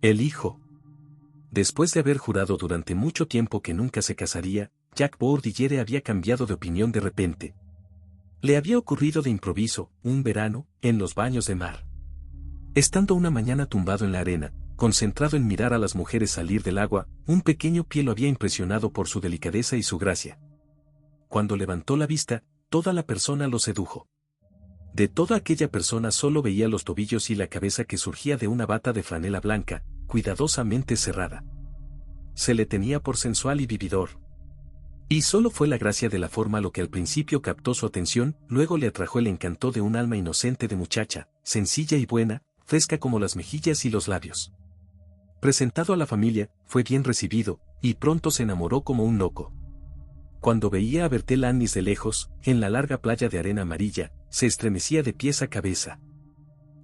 El hijo. Después de haber jurado durante mucho tiempo que nunca se casaría, Jack Bourdillere había cambiado de opinión de repente. Le había ocurrido de improviso, un verano, en los baños de mar. Estando una mañana tumbado en la arena, concentrado en mirar a las mujeres salir del agua, un pequeño pie lo había impresionado por su delicadeza y su gracia. Cuando levantó la vista, toda la persona lo sedujo. De toda aquella persona solo veía los tobillos y la cabeza que surgía de una bata de franela blanca, cuidadosamente cerrada. Se le tenía por sensual y vividor. Y solo fue la gracia de la forma lo que al principio captó su atención, luego le atrajo el encanto de un alma inocente de muchacha, sencilla y buena, fresca como las mejillas y los labios. Presentado a la familia, fue bien recibido, y pronto se enamoró como un loco. Cuando veía a Bertel Annis de lejos, en la larga playa de arena amarilla, se estremecía de pies a cabeza.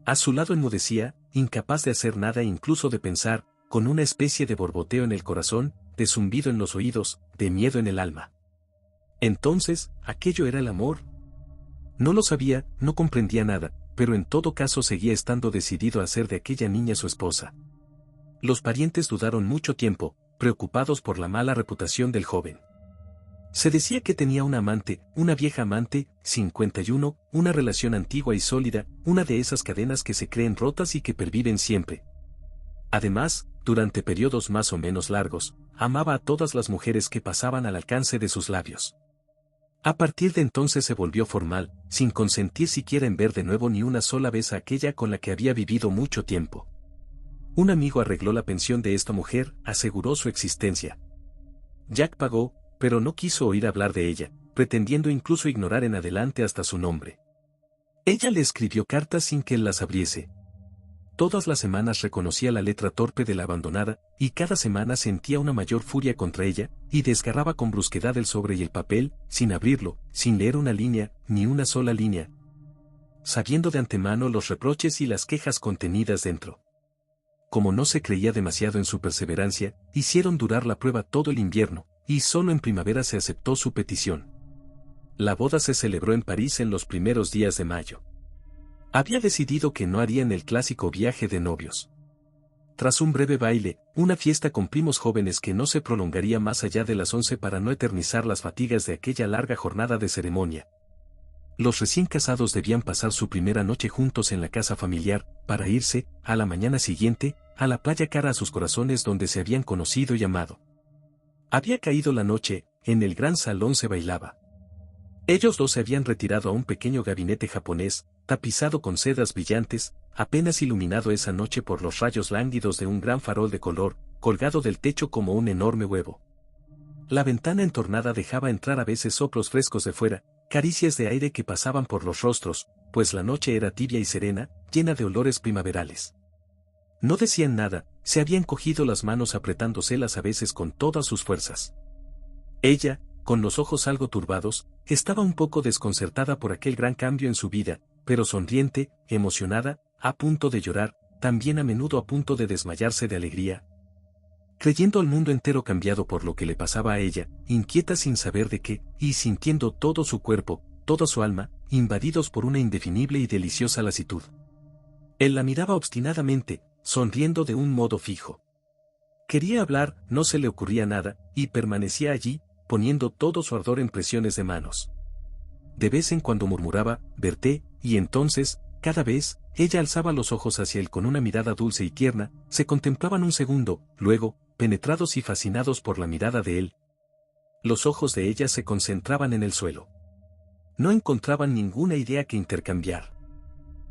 A su lado enmudecía, incapaz de hacer nada e incluso de pensar, con una especie de borboteo en el corazón, de zumbido en los oídos, de miedo en el alma. Entonces, ¿aquello era el amor? No lo sabía, no comprendía nada, pero en todo caso seguía estando decidido a hacer de aquella niña su esposa. Los parientes dudaron mucho tiempo, preocupados por la mala reputación del joven. Se decía que tenía una amante, una vieja amante, 51, una relación antigua y sólida, una de esas cadenas que se creen rotas y que perviven siempre. Además, durante periodos más o menos largos, amaba a todas las mujeres que pasaban al alcance de sus labios. A partir de entonces se volvió formal, sin consentir siquiera en ver de nuevo ni una sola vez a aquella con la que había vivido mucho tiempo. Un amigo arregló la pensión de esta mujer, aseguró su existencia. Jack pagó, pero no quiso oír hablar de ella, pretendiendo incluso ignorar en adelante hasta su nombre. Ella le escribió cartas sin que él las abriese. Todas las semanas reconocía la letra torpe de la abandonada, y cada semana sentía una mayor furia contra ella, y desgarraba con brusquedad el sobre y el papel, sin abrirlo, sin leer una línea, ni una sola línea, sabiendo de antemano los reproches y las quejas contenidas dentro. Como no se creía demasiado en su perseverancia, hicieron durar la prueba todo el invierno, y solo en primavera se aceptó su petición. La boda se celebró en París en los primeros días de mayo. Había decidido que no harían el clásico viaje de novios. Tras un breve baile, una fiesta con primos jóvenes que no se prolongaría más allá de las 11 para no eternizar las fatigas de aquella larga jornada de ceremonia. Los recién casados debían pasar su primera noche juntos en la casa familiar, para irse, a la mañana siguiente, a la playa cara a sus corazones donde se habían conocido y amado. Había caído la noche, en el gran salón se bailaba. Ellos dos se habían retirado a un pequeño gabinete japonés, tapizado con sedas brillantes, apenas iluminado esa noche por los rayos lánguidos de un gran farol de color, colgado del techo como un enorme huevo. La ventana entornada dejaba entrar a veces soplos frescos de fuera, caricias de aire que pasaban por los rostros, pues la noche era tibia y serena, llena de olores primaverales. No decían nada, se habían cogido las manos apretándoselas a veces con todas sus fuerzas. Ella, con los ojos algo turbados, estaba un poco desconcertada por aquel gran cambio en su vida, pero sonriente, emocionada, a punto de llorar, también a menudo a punto de desmayarse de alegría. Creyendo al mundo entero cambiado por lo que le pasaba a ella, inquieta sin saber de qué, y sintiendo todo su cuerpo, toda su alma, invadidos por una indefinible y deliciosa lasitud. Él la miraba obstinadamente, sonriendo de un modo fijo. Quería hablar, no se le ocurría nada, y permanecía allí, poniendo todo su ardor en presiones de manos. De vez en cuando murmuraba, «Berté», y entonces, cada vez, ella alzaba los ojos hacia él con una mirada dulce y tierna, se contemplaban un segundo, luego, penetrados y fascinados por la mirada de él. Los ojos de ella se concentraban en el suelo. No encontraban ninguna idea que intercambiar.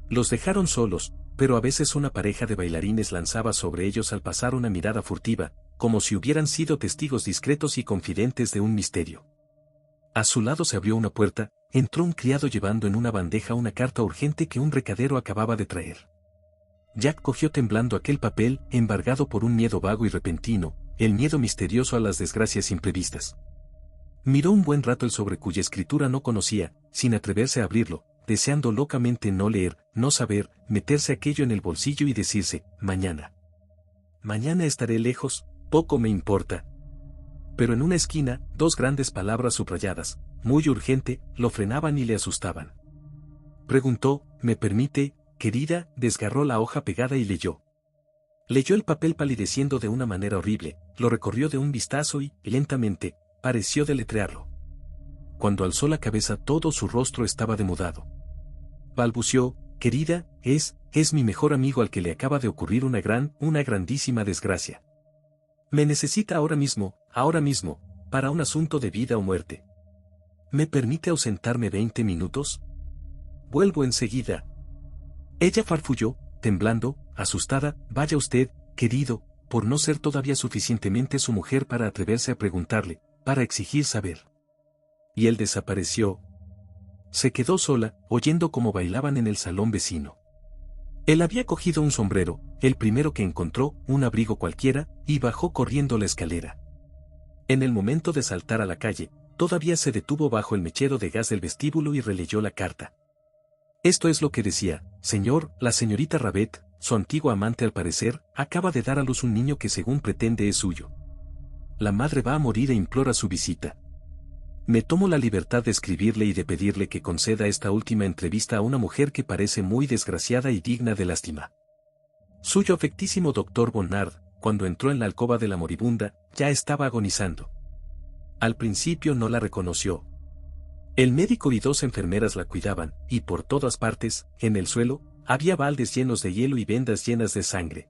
Los dejaron solos, pero a veces una pareja de bailarines lanzaba sobre ellos al pasar una mirada furtiva, como si hubieran sido testigos discretos y confidentes de un misterio. A su lado se abrió una puerta, entró un criado llevando en una bandeja una carta urgente que un recadero acababa de traer. Jack cogió temblando aquel papel, embargado por un miedo vago y repentino, el miedo misterioso a las desgracias imprevistas. Miró un buen rato el sobre cuya escritura no conocía, sin atreverse a abrirlo, deseando locamente no leer, no saber, meterse aquello en el bolsillo y decirse, mañana. Mañana estaré lejos, poco me importa. Pero en una esquina, dos grandes palabras subrayadas, muy urgente, lo frenaban y le asustaban. Preguntó, ¿me permite, querida? Desgarró la hoja pegada y leyó. Leyó el papel palideciendo de una manera horrible, lo recorrió de un vistazo y, lentamente, pareció deletrearlo. Cuando alzó la cabeza todo su rostro estaba demudado. Balbuceó: querida, es mi mejor amigo al que le acaba de ocurrir una grandísima desgracia. Me necesita ahora mismo, para un asunto de vida o muerte. ¿Me permite ausentarme 20 minutos? Vuelvo enseguida. Ella farfulló, temblando, asustada: vaya usted, querido, por no ser todavía suficientemente su mujer para atreverse a preguntarle, para exigir saber. Y él desapareció. Se quedó sola, oyendo cómo bailaban en el salón vecino. Él había cogido un sombrero, el primero que encontró, un abrigo cualquiera, y bajó corriendo la escalera. En el momento de saltar a la calle, todavía se detuvo bajo el mechero de gas del vestíbulo y releyó la carta. Esto es lo que decía: señor, la señorita Ravet, su antigua amante al parecer, acaba de dar a luz un niño que según pretende es suyo. La madre va a morir e implora su visita. Me tomo la libertad de escribirle y de pedirle que conceda esta última entrevista a una mujer que parece muy desgraciada y digna de lástima. Suyo afectísimo doctor Bonnard, cuando entró en la alcoba de la moribunda, ya estaba agonizando. Al principio no la reconoció. El médico y 2 enfermeras la cuidaban, y por todas partes, en el suelo, había baldes llenos de hielo y vendas llenas de sangre.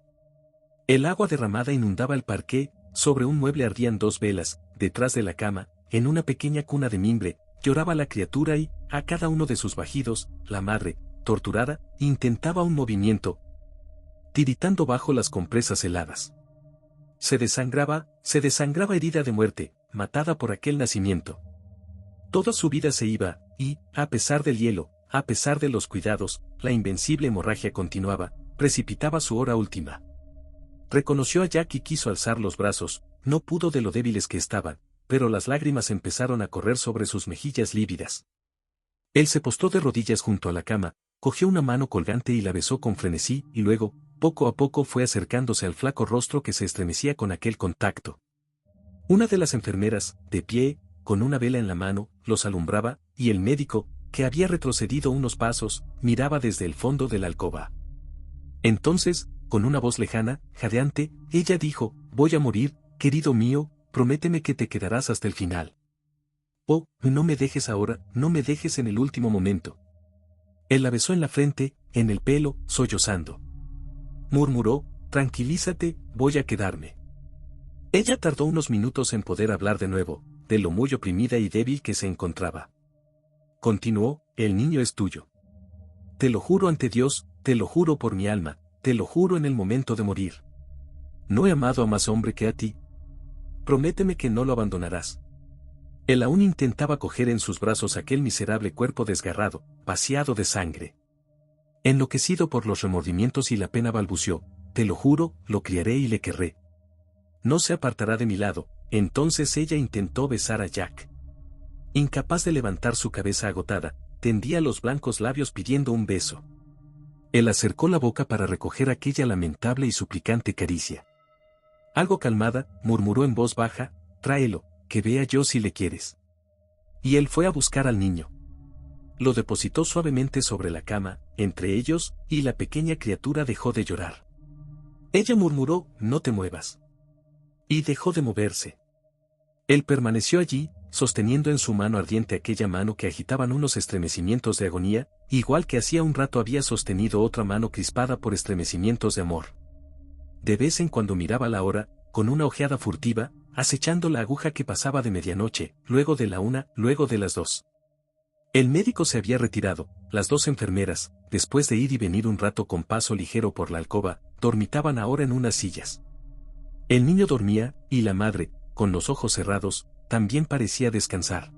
El agua derramada inundaba el parqué, sobre un mueble ardían 2 velas, detrás de la cama, en una pequeña cuna de mimbre, lloraba la criatura y, a cada uno de sus bajidos, la madre, torturada, intentaba un movimiento, tiritando bajo las compresas heladas. Se desangraba herida de muerte, matada por aquel nacimiento. Toda su vida se iba, y, a pesar del hielo, a pesar de los cuidados, la invencible hemorragia continuaba, precipitaba su hora última. Reconoció a Jack y quiso alzar los brazos, no pudo de lo débiles que estaban, pero las lágrimas empezaron a correr sobre sus mejillas lívidas. Él se postró de rodillas junto a la cama, cogió una mano colgante y la besó con frenesí, y luego, poco a poco fue acercándose al flaco rostro que se estremecía con aquel contacto. Una de las enfermeras, de pie, con una vela en la mano, los alumbraba, y el médico, que había retrocedido unos pasos, miraba desde el fondo de la alcoba. Entonces, con una voz lejana, jadeante, ella dijo: voy a morir, querido mío, prométeme que te quedarás hasta el final. Oh, no me dejes ahora, no me dejes en el último momento. Él la besó en la frente, en el pelo, sollozando. Murmuró: tranquilízate, voy a quedarme. Ella tardó unos minutos en poder hablar de nuevo, de lo muy oprimida y débil que se encontraba. Continuó: el niño es tuyo. Te lo juro ante Dios, te lo juro por mi alma, te lo juro en el momento de morir. No he amado a más hombre que a ti. Prométeme que no lo abandonarás. Él aún intentaba coger en sus brazos aquel miserable cuerpo desgarrado, vaciado de sangre. Enloquecido por los remordimientos y la pena balbuceó: te lo juro, lo criaré y le querré. No se apartará de mi lado. Entonces ella intentó besar a Jack. Incapaz de levantar su cabeza agotada, tendía los blancos labios pidiendo un beso. Él acercó la boca para recoger aquella lamentable y suplicante caricia. Algo calmada, murmuró en voz baja: tráelo, que vea yo si le quieres. Y él fue a buscar al niño. Lo depositó suavemente sobre la cama, entre ellos, y la pequeña criatura dejó de llorar. Ella murmuró: no te muevas. Y dejó de moverse. Él permaneció allí, sosteniendo en su mano ardiente aquella mano que agitaban unos estremecimientos de agonía, igual que hacía un rato había sostenido otra mano crispada por estremecimientos de amor. De vez en cuando miraba la hora, con una ojeada furtiva, acechando la aguja que pasaba de medianoche, luego de la 1, luego de las 2. El médico se había retirado, las 2 enfermeras, después de ir y venir un rato con paso ligero por la alcoba, dormitaban ahora en unas sillas. El niño dormía, y la madre, con los ojos cerrados, también parecía descansar.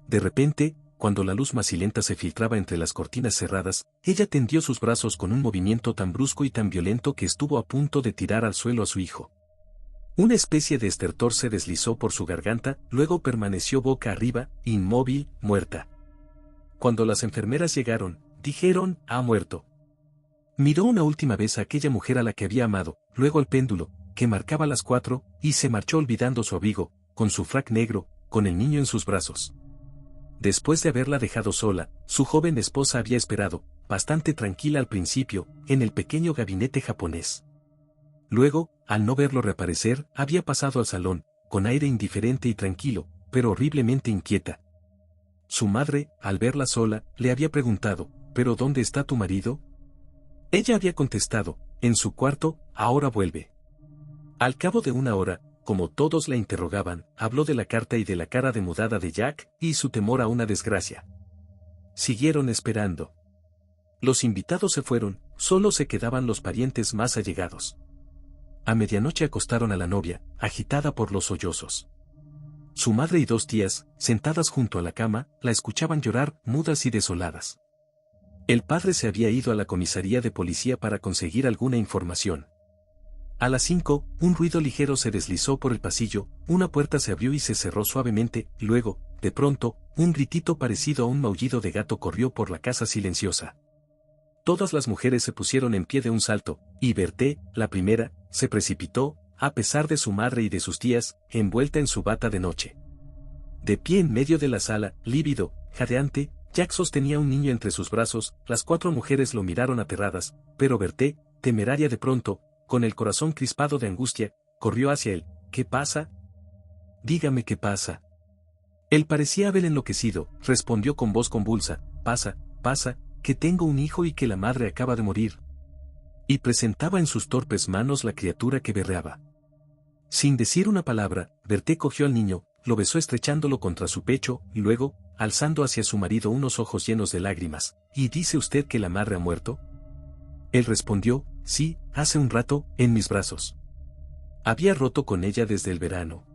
De repente, cuando la luz macilenta se filtraba entre las cortinas cerradas, ella tendió sus brazos con un movimiento tan brusco y tan violento que estuvo a punto de tirar al suelo a su hijo. Una especie de estertor se deslizó por su garganta, luego permaneció boca arriba, inmóvil, muerta. Cuando las enfermeras llegaron, dijeron: ha muerto. Miró una última vez a aquella mujer a la que había amado, luego al péndulo, que marcaba las 4, y se marchó olvidando su abrigo, con su frac negro, con el niño en sus brazos. Después de haberla dejado sola, su joven esposa había esperado, bastante tranquila al principio, en el pequeño gabinete japonés. Luego, al no verlo reaparecer, había pasado al salón, con aire indiferente y tranquilo, pero horriblemente inquieta. Su madre, al verla sola, le había preguntado, ¿pero dónde está tu marido? Ella había contestado, en su cuarto, ahora vuelve. Al cabo de una hora, como todos la interrogaban, habló de la carta y de la cara demudada de Jack, y su temor a una desgracia. Siguieron esperando. Los invitados se fueron, solo se quedaban los parientes más allegados. A medianoche acostaron a la novia, agitada por los sollozos. Su madre y dos tías, sentadas junto a la cama, la escuchaban llorar, mudas y desoladas. El padre se había ido a la comisaría de policía para conseguir alguna información. A las 5, un ruido ligero se deslizó por el pasillo, una puerta se abrió y se cerró suavemente, luego, de pronto, un gritito parecido a un maullido de gato corrió por la casa silenciosa. Todas las mujeres se pusieron en pie de un salto, y Berthe, la primera, se precipitó, a pesar de su madre y de sus tías, envuelta en su bata de noche. De pie en medio de la sala, lívido, jadeante, Jack sostenía un niño entre sus brazos, las 4 mujeres lo miraron aterradas, pero Berthe, temeraria de pronto, con el corazón crispado de angustia, corrió hacia él. ¿Qué pasa? Dígame qué pasa. Él parecía haber enloquecido, respondió con voz convulsa, pasa, que tengo un hijo y que la madre acaba de morir. Y presentaba en sus torpes manos la criatura que berreaba. Sin decir una palabra, Berthe cogió al niño, lo besó estrechándolo contra su pecho, y luego, alzando hacia su marido unos ojos llenos de lágrimas, ¿y dice usted que la madre ha muerto? Él respondió, sí, hace un rato, en mis brazos. Había roto con ella desde el verano.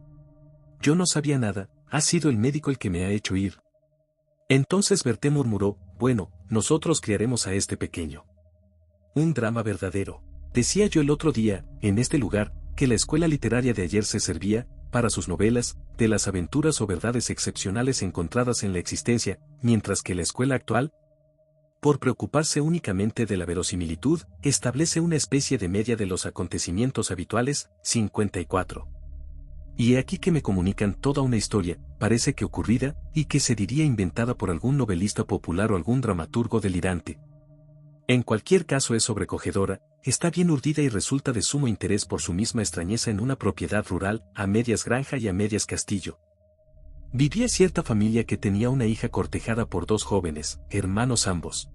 Yo no sabía nada, ha sido el médico el que me ha hecho ir. Entonces Berthe murmuró, bueno, nosotros criaremos a este pequeño. Un drama verdadero. Decía yo el otro día, en este lugar, que la escuela literaria de ayer se servía, para sus novelas, de las aventuras o verdades excepcionales encontradas en la existencia, mientras que la escuela actual, por preocuparse únicamente de la verosimilitud, establece una especie de media de los acontecimientos habituales. 54. Y he aquí que me comunican toda una historia, parece que ocurrida, y que se diría inventada por algún novelista popular o algún dramaturgo delirante. En cualquier caso es sobrecogedora, está bien urdida y resulta de sumo interés por su misma extrañeza en una propiedad rural, a medias granja y a medias castillo. Vivía cierta familia que tenía una hija cortejada por 2 jóvenes, hermanos ambos.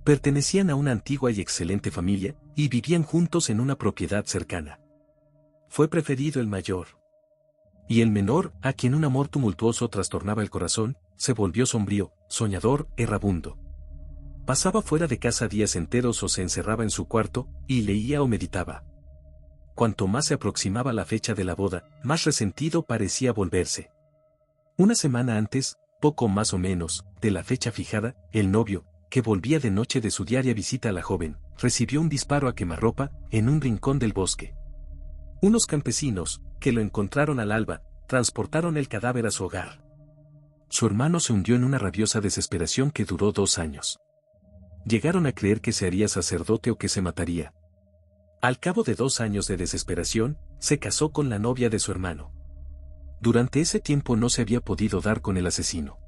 Pertenecían a una antigua y excelente familia, y vivían juntos en una propiedad cercana. Fue preferido el mayor. Y el menor, a quien un amor tumultuoso trastornaba el corazón, se volvió sombrío, soñador, errabundo. Pasaba fuera de casa días enteros o se encerraba en su cuarto, y leía o meditaba. Cuanto más se aproximaba la fecha de la boda, más resentido parecía volverse. Una semana antes, poco más o menos, de la fecha fijada, el novio, que volvía de noche de su diaria visita a la joven, recibió un disparo a quemarropa, en un rincón del bosque. Unos campesinos, que lo encontraron al alba, transportaron el cadáver a su hogar. Su hermano se hundió en una rabiosa desesperación que duró 2 años. Llegaron a creer que se haría sacerdote o que se mataría. Al cabo de 2 años de desesperación, se casó con la novia de su hermano. Durante ese tiempo no se había podido dar con el asesino.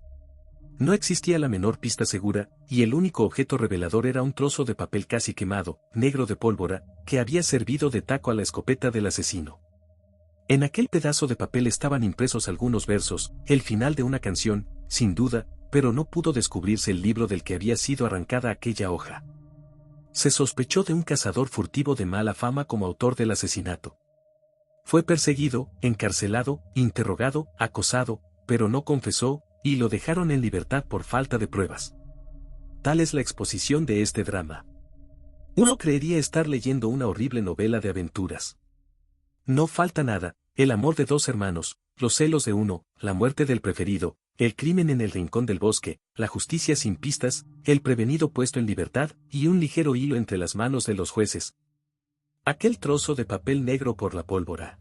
No existía la menor pista segura, y el único objeto revelador era un trozo de papel casi quemado, negro de pólvora, que había servido de taco a la escopeta del asesino. En aquel pedazo de papel estaban impresos algunos versos, el final de una canción, sin duda, pero no pudo descubrirse el libro del que había sido arrancada aquella hoja. Se sospechó de un cazador furtivo de mala fama como autor del asesinato. Fue perseguido, encarcelado, interrogado, acosado, pero no confesó, y lo dejaron en libertad por falta de pruebas. Tal es la exposición de este drama. Uno creería estar leyendo una horrible novela de aventuras. No falta nada, el amor de 2 hermanos, los celos de uno, la muerte del preferido, el crimen en el rincón del bosque, la justicia sin pistas, el prevenido puesto en libertad, y un ligero hilo entre las manos de los jueces. Aquel trozo de papel negro por la pólvora.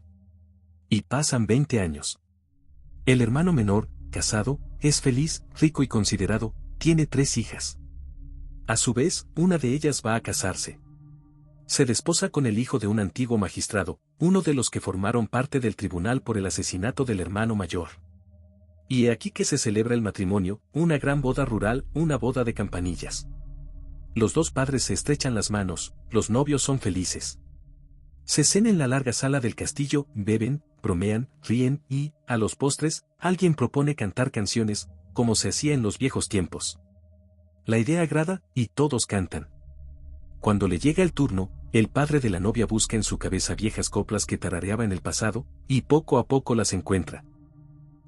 Y pasan 20 años. El hermano menor, casado, es feliz, rico y considerado, tiene 3 hijas. A su vez, una de ellas va a casarse. Se desposa con el hijo de un antiguo magistrado, uno de los que formaron parte del tribunal por el asesinato del hermano mayor. Y he aquí que se celebra el matrimonio, una gran boda rural, una boda de campanillas. Los 2 padres se estrechan las manos, los novios son felices. Se cena en la larga sala del castillo, beben, bromean, ríen y, a los postres, alguien propone cantar canciones, como se hacía en los viejos tiempos. La idea agrada, y todos cantan. Cuando le llega el turno, el padre de la novia busca en su cabeza viejas coplas que tarareaba en el pasado, y poco a poco las encuentra.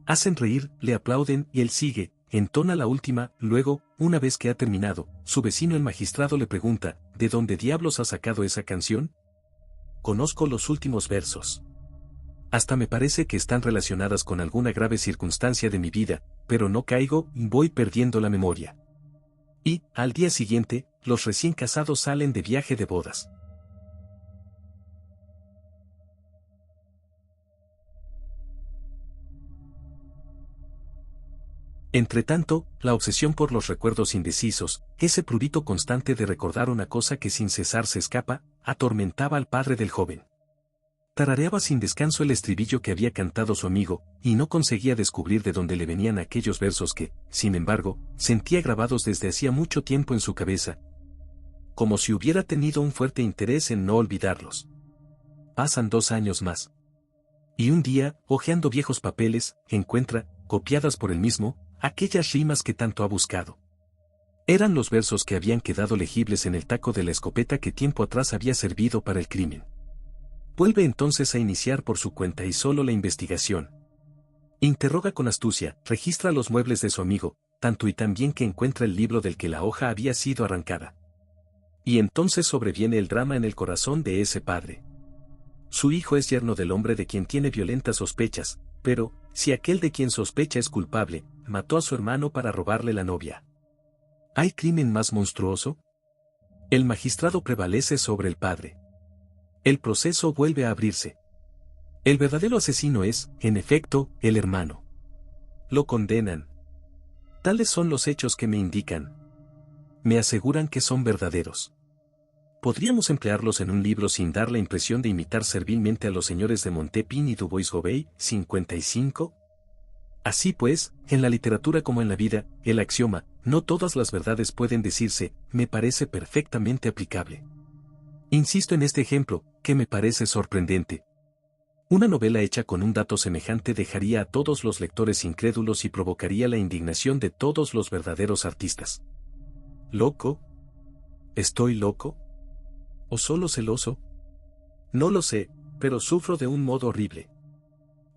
Hacen reír, le aplauden y él sigue, entona la última, luego, una vez que ha terminado, su vecino el magistrado le pregunta, ¿de dónde diablos ha sacado esa canción? Conozco los últimos versos. Hasta me parece que están relacionadas con alguna grave circunstancia de mi vida, pero no caigo, voy perdiendo la memoria. Y, al día siguiente, los recién casados salen de viaje de bodas. Entretanto, la obsesión por los recuerdos indecisos, ese prurito constante de recordar una cosa que sin cesar se escapa, atormentaba al padre del joven. Tarareaba sin descanso el estribillo que había cantado su amigo, y no conseguía descubrir de dónde le venían aquellos versos que, sin embargo, sentía grabados desde hacía mucho tiempo en su cabeza, como si hubiera tenido un fuerte interés en no olvidarlos. Pasan 2 años más. Y un día, hojeando viejos papeles, encuentra, copiadas por él mismo, aquellas rimas que tanto ha buscado. Eran los versos que habían quedado legibles en el taco de la escopeta que tiempo atrás había servido para el crimen. Vuelve entonces a iniciar por su cuenta y solo la investigación. Interroga con astucia, registra los muebles de su amigo, tanto y tan bien que encuentra el libro del que la hoja había sido arrancada. Y entonces sobreviene el drama en el corazón de ese padre. Su hijo es yerno del hombre de quien tiene violentas sospechas, pero, si aquel de quien sospecha es culpable, mató a su hermano para robarle la novia. ¿Hay crimen más monstruoso? El magistrado prevalece sobre el padre. El proceso vuelve a abrirse. El verdadero asesino es, en efecto, el hermano. Lo condenan. Tales son los hechos que me indican. Me aseguran que son verdaderos. ¿Podríamos emplearlos en un libro sin dar la impresión de imitar servilmente a los señores de Montepin y Du Bois-Gobey, 55? Así pues, en la literatura como en la vida, el axioma, no todas las verdades pueden decirse, me parece perfectamente aplicable. Insisto en este ejemplo, que me parece sorprendente. Una novela hecha con un dato semejante dejaría a todos los lectores incrédulos y provocaría la indignación de todos los verdaderos artistas. ¿Loco? ¿Estoy loco? ¿O solo celoso? No lo sé, pero sufro de un modo horrible.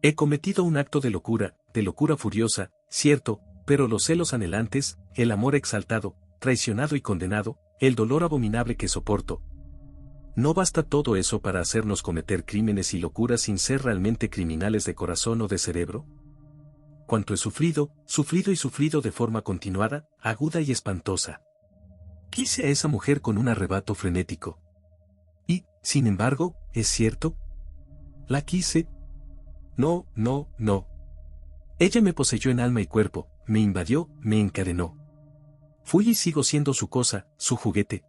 He cometido un acto de locura furiosa, cierto, pero los celos anhelantes, el amor exaltado, traicionado y condenado, el dolor abominable que soporto. ¿No basta todo eso para hacernos cometer crímenes y locuras sin ser realmente criminales de corazón o de cerebro? Cuánto he sufrido y sufrido de forma continuada, aguda y espantosa. Quise a esa mujer con un arrebato frenético. Y, sin embargo, ¿es cierto? ¿La quise? No. Ella me poseyó en alma y cuerpo, me invadió, me encadenó. Fui y sigo siendo su cosa, su juguete.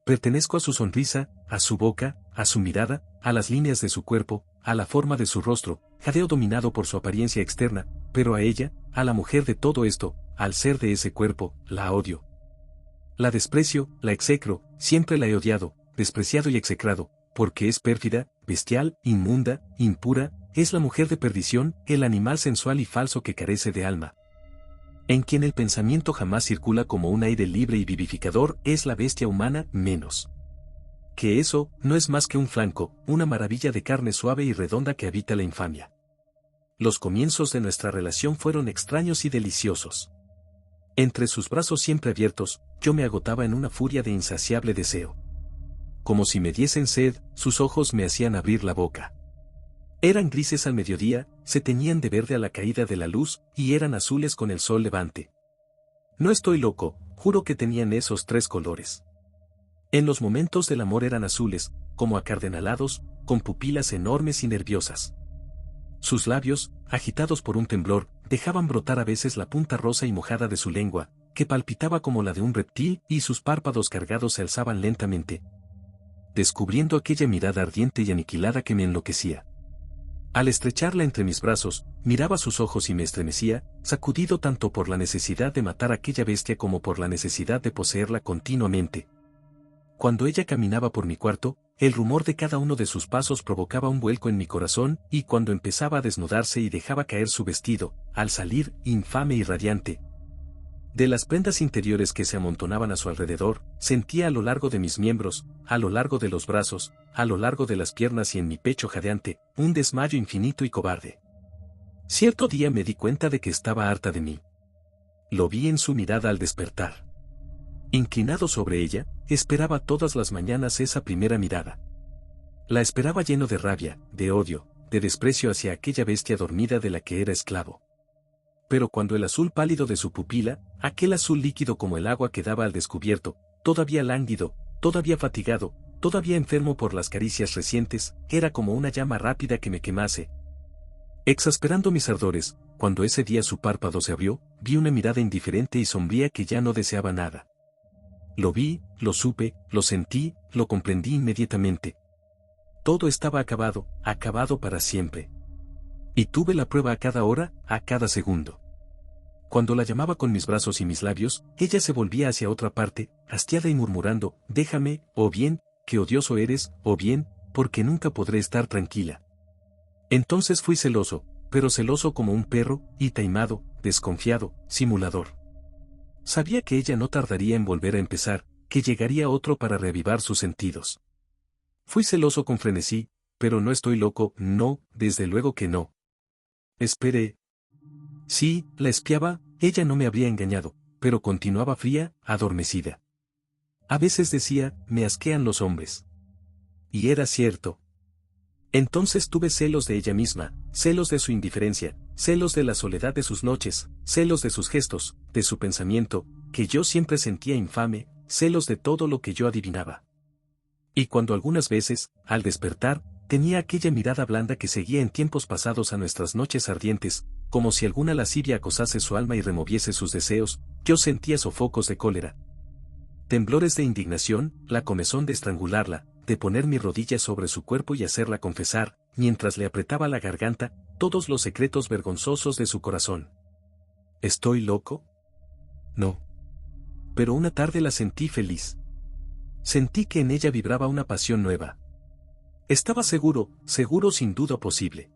Pertenezco a su sonrisa, a su boca, a su mirada, a las líneas de su cuerpo, a la forma de su rostro, jadeo dominado por su apariencia externa, pero a ella, a la mujer de todo esto, al ser de ese cuerpo, la odio. La desprecio, la execro, siempre la he odiado, despreciado y execrado, porque es pérfida, bestial, inmunda, impura, es la mujer de perdición, el animal sensual y falso que carece de alma. En quien el pensamiento jamás circula como un aire libre y vivificador es la bestia humana, menos. Que eso, no es más que un flanco, una maravilla de carne suave y redonda que habita la infamia. Los comienzos de nuestra relación fueron extraños y deliciosos. Entre sus brazos siempre abiertos, yo me agotaba en una furia de insaciable deseo. Como si me diesen sed, sus ojos me hacían abrir la boca. Eran grises al mediodía, se teñían de verde a la caída de la luz, y eran azules con el sol levante. No estoy loco, juro que tenían esos 3 colores. En los momentos del amor eran azules, como acardenalados, con pupilas enormes y nerviosas. Sus labios, agitados por un temblor, dejaban brotar a veces la punta rosa y mojada de su lengua, que palpitaba como la de un reptil, y sus párpados cargados se alzaban lentamente, descubriendo aquella mirada ardiente y aniquilada que me enloquecía. Al estrecharla entre mis brazos, miraba sus ojos y me estremecía, sacudido tanto por la necesidad de matar a aquella bestia como por la necesidad de poseerla continuamente. Cuando ella caminaba por mi cuarto, el rumor de cada uno de sus pasos provocaba un vuelco en mi corazón, y cuando empezaba a desnudarse y dejaba caer su vestido, al salir, infame y radiante, de las prendas interiores que se amontonaban a su alrededor, sentía a lo largo de mis miembros, a lo largo de los brazos, a lo largo de las piernas y en mi pecho jadeante, un desmayo infinito y cobarde. Cierto día me di cuenta de que estaba harta de mí. Lo vi en su mirada al despertar. Inclinado sobre ella, esperaba todas las mañanas esa primera mirada. La esperaba lleno de rabia, de odio, de desprecio hacia aquella bestia dormida de la que era esclavo. Pero cuando el azul pálido de su pupila, aquel azul líquido como el agua quedaba al descubierto, todavía lánguido, todavía fatigado, todavía enfermo por las caricias recientes, era como una llama rápida que me quemase. Exasperando mis ardores, cuando ese día su párpado se abrió, vi una mirada indiferente y sombría que ya no deseaba nada. Lo vi, lo supe, lo sentí, lo comprendí inmediatamente. Todo estaba acabado, acabado para siempre. Y tuve la prueba a cada hora, a cada segundo. Cuando la llamaba con mis brazos y mis labios, ella se volvía hacia otra parte, hastiada y murmurando, déjame, o bien, qué odioso eres, o bien, porque nunca podré estar tranquila. Entonces fui celoso, pero celoso como un perro, y taimado, desconfiado, simulador. Sabía que ella no tardaría en volver a empezar, que llegaría otro para reavivar sus sentidos. Fui celoso con frenesí, pero no estoy loco, no, desde luego que no. Esperé. Sí, la espiaba, ella no me habría engañado, pero continuaba fría, adormecida. A veces decía, me asquean los hombres. Y era cierto. Entonces tuve celos de ella misma, celos de su indiferencia, celos de la soledad de sus noches, celos de sus gestos, de su pensamiento, que yo siempre sentía infame, celos de todo lo que yo adivinaba. Y cuando algunas veces, al despertar, tenía aquella mirada blanda que seguía en tiempos pasados a nuestras noches ardientes, como si alguna lascivia acosase su alma y removiese sus deseos, yo sentía sofocos de cólera, temblores de indignación, la comezón de estrangularla, de poner mi rodilla sobre su cuerpo y hacerla confesar, mientras le apretaba la garganta, todos los secretos vergonzosos de su corazón. ¿Estoy loco? No. Pero una tarde la sentí feliz. Sentí que en ella vibraba una pasión nueva. Estaba seguro, seguro sin duda posible.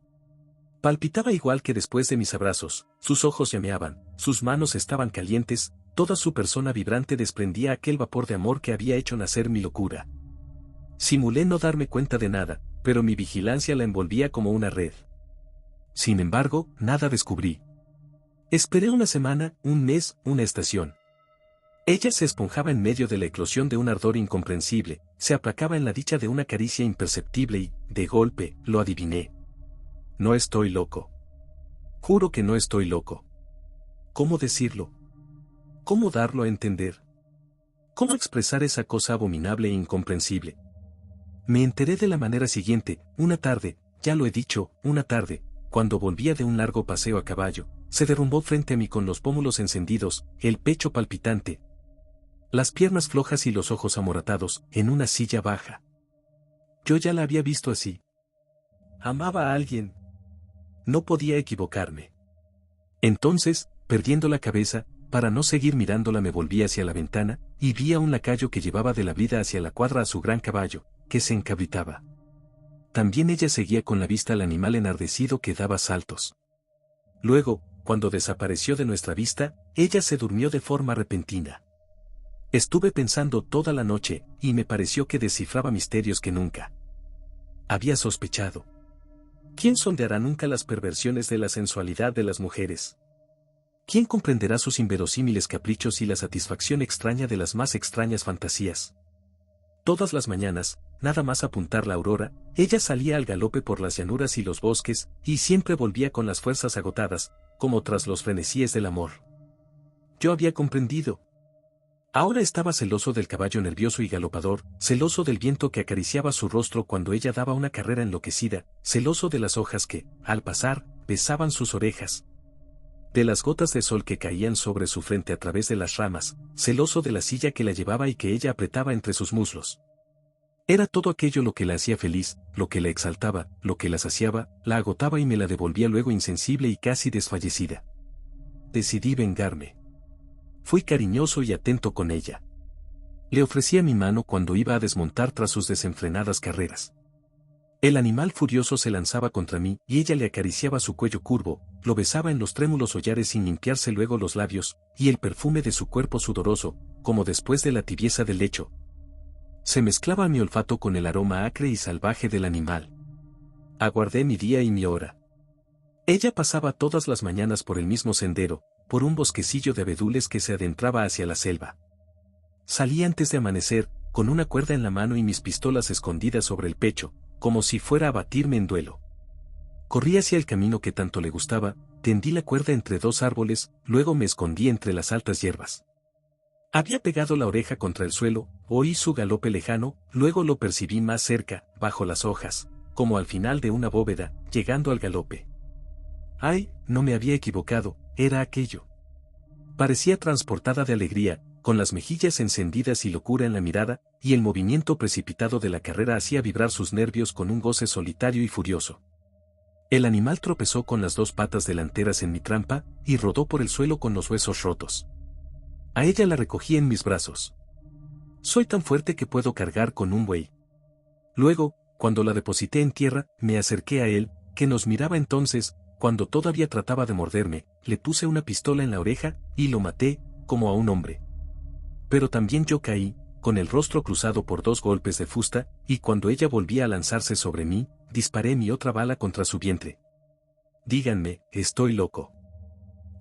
Palpitaba igual que después de mis abrazos, sus ojos llameaban, sus manos estaban calientes, toda su persona vibrante desprendía aquel vapor de amor que había hecho nacer mi locura. Simulé no darme cuenta de nada, pero mi vigilancia la envolvía como una red. Sin embargo, nada descubrí. Esperé una semana, un mes, una estación. Ella se esponjaba en medio de la eclosión de un ardor incomprensible, se aplacaba en la dicha de una caricia imperceptible y, de golpe, lo adiviné. No estoy loco. Juro que no estoy loco. ¿Cómo decirlo? ¿Cómo darlo a entender? ¿Cómo expresar esa cosa abominable e incomprensible? Me enteré de la manera siguiente, una tarde, ya lo he dicho, una tarde, cuando volvía de un largo paseo a caballo, se derrumbó frente a mí con los pómulos encendidos, el pecho palpitante, las piernas flojas y los ojos amoratados, en una silla baja. Yo ya la había visto así. Amaba a alguien. No podía equivocarme. Entonces, perdiendo la cabeza, para no seguir mirándola me volví hacia la ventana, y vi a un lacayo que llevaba de la brida hacia la cuadra a su gran caballo, que se encabritaba. También ella seguía con la vista al animal enardecido que daba saltos. Luego, cuando desapareció de nuestra vista, ella se durmió de forma repentina. Estuve pensando toda la noche, y me pareció que descifraba misterios que nunca había sospechado. ¿Quién sondeará nunca las perversiones de la sensualidad de las mujeres? ¿Quién comprenderá sus inverosímiles caprichos y la satisfacción extraña de las más extrañas fantasías? Todas las mañanas, nada más apuntar la aurora, ella salía al galope por las llanuras y los bosques, y siempre volvía con las fuerzas agotadas, como tras los frenesíes del amor. Yo había comprendido. Ahora estaba celoso del caballo nervioso y galopador, celoso del viento que acariciaba su rostro cuando ella daba una carrera enloquecida, celoso de las hojas que, al pasar, besaban sus orejas, de las gotas de sol que caían sobre su frente a través de las ramas, celoso de la silla que la llevaba y que ella apretaba entre sus muslos. Era todo aquello lo que la hacía feliz, lo que la exaltaba, lo que la saciaba, la agotaba y me la devolvía luego insensible y casi desfallecida. Decidí vengarme. Fui cariñoso y atento con ella. Le ofrecía mi mano cuando iba a desmontar tras sus desenfrenadas carreras. El animal furioso se lanzaba contra mí y ella le acariciaba su cuello curvo, lo besaba en los trémulos hollares sin limpiarse luego los labios, y el perfume de su cuerpo sudoroso, como después de la tibieza del lecho, se mezclaba a mi olfato con el aroma acre y salvaje del animal. Aguardé mi día y mi hora. Ella pasaba todas las mañanas por el mismo sendero, por un bosquecillo de abedules que se adentraba hacia la selva. Salí antes de amanecer, con una cuerda en la mano y mis pistolas escondidas sobre el pecho, como si fuera a batirme en duelo. Corrí hacia el camino que tanto le gustaba, tendí la cuerda entre dos árboles, luego me escondí entre las altas hierbas. Había pegado la oreja contra el suelo, oí su galope lejano, luego lo percibí más cerca, bajo las hojas, como al final de una bóveda, llegando al galope. ¡Ay! No me había equivocado, era aquello. Parecía transportada de alegría, con las mejillas encendidas y locura en la mirada, y el movimiento precipitado de la carrera hacía vibrar sus nervios con un goce solitario y furioso. El animal tropezó con las dos patas delanteras en mi trampa, y rodó por el suelo con los huesos rotos. A ella la recogí en mis brazos. Soy tan fuerte que puedo cargar con un buey. Luego, cuando la deposité en tierra, me acerqué a él, que nos miraba entonces, cuando todavía trataba de morderme, le puse una pistola en la oreja, y lo maté, como a un hombre. Pero también yo caí, con el rostro cruzado por dos golpes de fusta, y cuando ella volvía a lanzarse sobre mí, disparé mi otra bala contra su vientre. Díganme, estoy loco.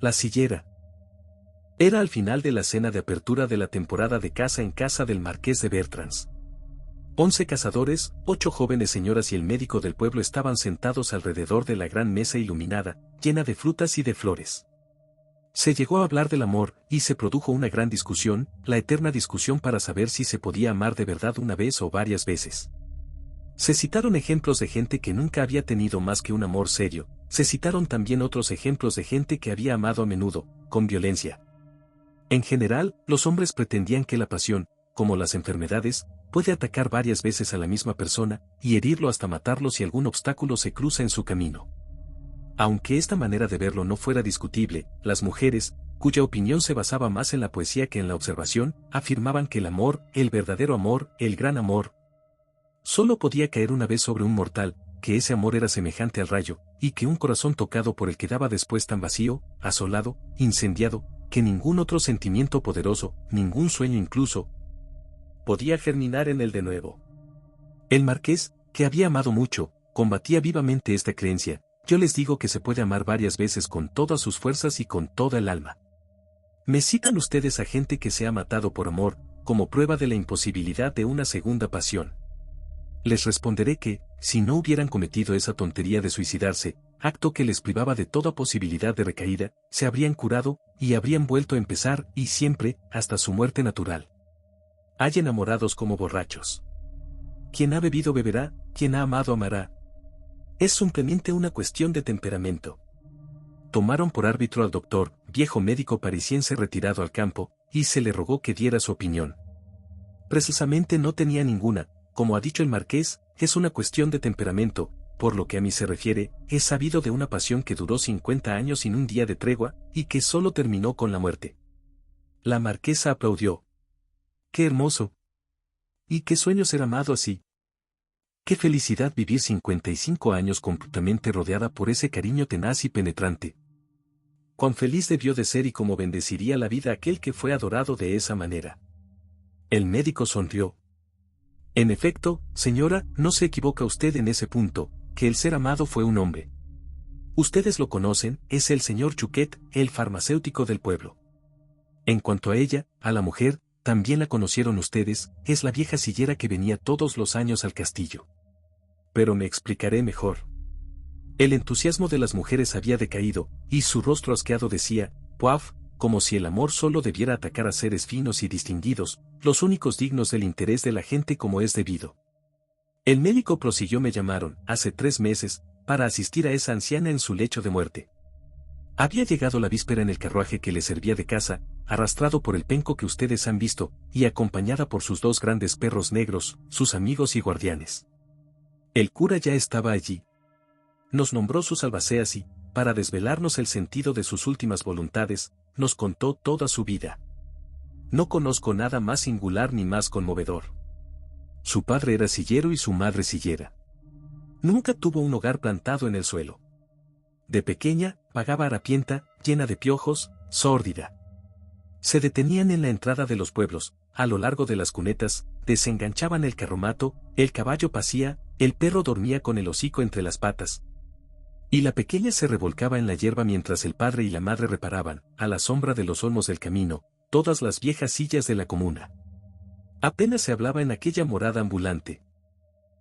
La sillera. Era al final de la cena de apertura de la temporada de caza en casa del marqués de Bertrans. 11 cazadores, 8 jóvenes señoras y el médico del pueblo estaban sentados alrededor de la gran mesa iluminada, llena de frutas y de flores. Se llegó a hablar del amor, y se produjo una gran discusión, la eterna discusión para saber si se podía amar de verdad una vez o varias veces. Se citaron ejemplos de gente que nunca había tenido más que un amor serio, se citaron también otros ejemplos de gente que había amado a menudo, con violencia. En general, los hombres pretendían que la pasión, como las enfermedades, puede atacar varias veces a la misma persona, y herirlo hasta matarlo si algún obstáculo se cruza en su camino. Aunque esta manera de verlo no fuera discutible, las mujeres, cuya opinión se basaba más en la poesía que en la observación, afirmaban que el amor, el verdadero amor, el gran amor, solo podía caer una vez sobre un mortal, que ese amor era semejante al rayo, y que un corazón tocado por el quedaba después tan vacío, asolado, incendiado, que ningún otro sentimiento poderoso, ningún sueño incluso, podía germinar en él de nuevo. El marqués, que había amado mucho, combatía vivamente esta creencia. Yo les digo que se puede amar varias veces con todas sus fuerzas y con toda el alma. Me citan ustedes a gente que se ha matado por amor, como prueba de la imposibilidad de una segunda pasión. Les responderé que, si no hubieran cometido esa tontería de suicidarse, acto que les privaba de toda posibilidad de recaída, se habrían curado, y habrían vuelto a empezar, y siempre, hasta su muerte natural. Hay enamorados como borrachos. Quien ha bebido beberá, quien ha amado amará. Es simplemente una cuestión de temperamento. Tomaron por árbitro al doctor, viejo médico parisiense retirado al campo, y se le rogó que diera su opinión. Precisamente no tenía ninguna, como ha dicho el marqués, es una cuestión de temperamento, por lo que a mí se refiere, he sabido de una pasión que duró 50 años sin un día de tregua, y que solo terminó con la muerte. La marquesa aplaudió. ¡Qué hermoso! ¿Y qué sueño ser amado así? ¡Qué felicidad vivir 55 años completamente rodeada por ese cariño tenaz y penetrante! Cuán feliz debió de ser y cómo bendeciría la vida aquel que fue adorado de esa manera. El médico sonrió. En efecto, señora, no se equivoca usted en ese punto, que el ser amado fue un hombre. Ustedes lo conocen, es el señor Chuquet, el farmacéutico del pueblo. En cuanto a ella, a la mujer, también la conocieron ustedes, es la vieja sillera que venía todos los años al castillo. Pero me explicaré mejor. El entusiasmo de las mujeres había decaído, y su rostro asqueado decía, puaf, como si el amor solo debiera atacar a seres finos y distinguidos, los únicos dignos del interés de la gente como es debido. El médico prosiguió: me llamaron, hace 3 meses, para asistir a esa anciana en su lecho de muerte. Había llegado la víspera en el carruaje que le servía de casa, arrastrado por el penco que ustedes han visto, y acompañada por sus 2 grandes perros negros, sus amigos y guardianes. El cura ya estaba allí. Nos nombró sus albaceas y, para desvelarnos el sentido de sus últimas voluntades, nos contó toda su vida. No conozco nada más singular ni más conmovedor. Su padre era sillero y su madre sillera. Nunca tuvo un hogar plantado en el suelo. De pequeña, vagaba harapienta, llena de piojos, sórdida. Se detenían en la entrada de los pueblos, a lo largo de las cunetas, desenganchaban el carromato, el caballo pasía, el perro dormía con el hocico entre las patas. Y la pequeña se revolcaba en la hierba mientras el padre y la madre reparaban, a la sombra de los olmos del camino, todas las viejas sillas de la comuna. Apenas se hablaba en aquella morada ambulante.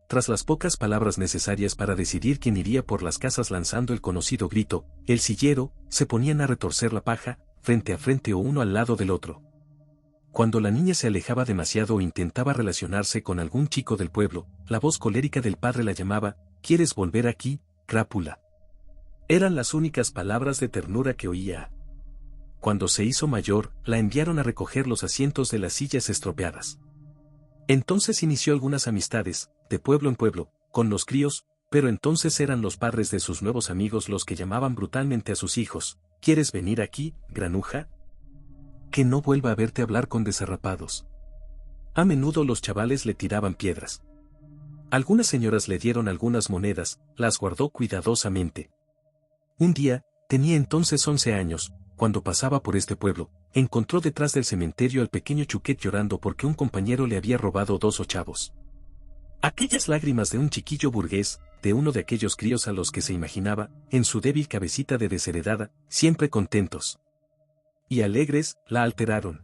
Tras las pocas palabras necesarias para decidir quién iría por las casas lanzando el conocido grito, el sillero, se ponían a retorcer la paja, frente a frente o uno al lado del otro. Cuando la niña se alejaba demasiado o intentaba relacionarse con algún chico del pueblo, la voz colérica del padre la llamaba, ¿quieres volver aquí, crápula? Eran las únicas palabras de ternura que oía. Cuando se hizo mayor, la enviaron a recoger los asientos de las sillas estropeadas. Entonces inició algunas amistades, de pueblo en pueblo, con los críos, pero entonces eran los padres de sus nuevos amigos los que llamaban brutalmente a sus hijos, ¿quieres venir aquí, granuja? Que no vuelva a verte hablar con desarrapados. A menudo los chavales le tiraban piedras. Algunas señoras le dieron algunas monedas, las guardó cuidadosamente. Un día, tenía entonces 11 años, cuando pasaba por este pueblo, encontró detrás del cementerio al pequeño Chuquet llorando porque un compañero le había robado 2 ochavos. Aquellas lágrimas de un chiquillo burgués, de uno de aquellos críos a los que se imaginaba, en su débil cabecita de desheredada, siempre contentos y alegres, la alteraron.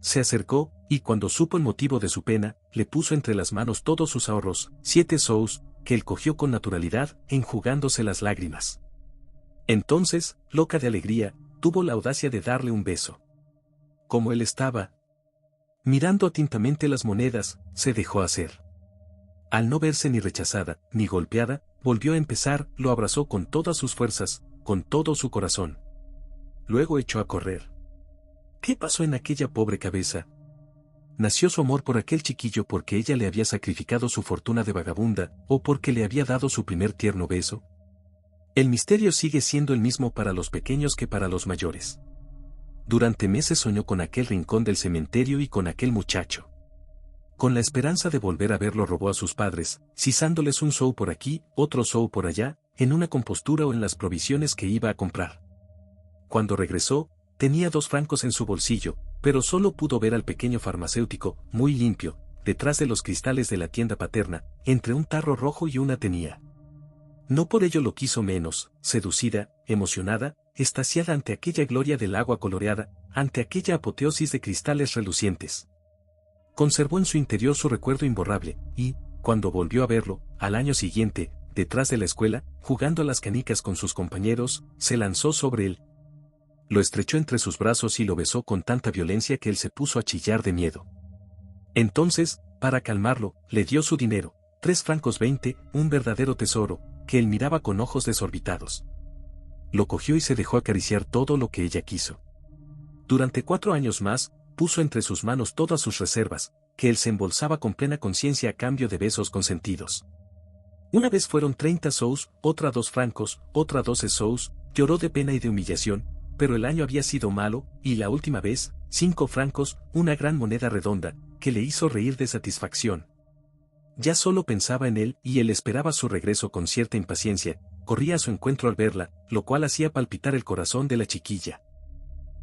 Se acercó, y cuando supo el motivo de su pena, le puso entre las manos todos sus ahorros, 7 sous, que él cogió con naturalidad, enjugándose las lágrimas. Entonces, loca de alegría, tuvo la audacia de darle un beso. Como él estaba mirando atentamente las monedas, se dejó hacer. Al no verse ni rechazada, ni golpeada, volvió a empezar, lo abrazó con todas sus fuerzas, con todo su corazón. Luego echó a correr. ¿Qué pasó en aquella pobre cabeza? ¿Nació su amor por aquel chiquillo porque ella le había sacrificado su fortuna de vagabunda, o porque le había dado su primer tierno beso? El misterio sigue siendo el mismo para los pequeños que para los mayores. Durante meses soñó con aquel rincón del cementerio y con aquel muchacho. Con la esperanza de volver a verlo robó a sus padres, sisándoles un sou por aquí, otro sou por allá, en una compostura o en las provisiones que iba a comprar. Cuando regresó, tenía 2 francos en su bolsillo, pero solo pudo ver al pequeño farmacéutico, muy limpio, detrás de los cristales de la tienda paterna, entre un tarro rojo y una tenía. No por ello lo quiso menos, seducida, emocionada, extasiada ante aquella gloria del agua coloreada, ante aquella apoteosis de cristales relucientes. Conservó en su interior su recuerdo imborrable, y, cuando volvió a verlo, al año siguiente, detrás de la escuela, jugando a las canicas con sus compañeros, se lanzó sobre él. Lo estrechó entre sus brazos y lo besó con tanta violencia que él se puso a chillar de miedo. Entonces, para calmarlo, le dio su dinero, 3 francos 20, un verdadero tesoro, que él miraba con ojos desorbitados. Lo cogió y se dejó acariciar todo lo que ella quiso. Durante 4 años más, puso entre sus manos todas sus reservas, que él se embolsaba con plena conciencia a cambio de besos consentidos. Una vez fueron 30 sous, otra 2 francos, otra 12 sous, lloró de pena y de humillación, pero el año había sido malo, y la última vez, 5 francos, una gran moneda redonda, que le hizo reír de satisfacción. Ya solo pensaba en él y él esperaba su regreso con cierta impaciencia, corría a su encuentro al verla, lo cual hacía palpitar el corazón de la chiquilla.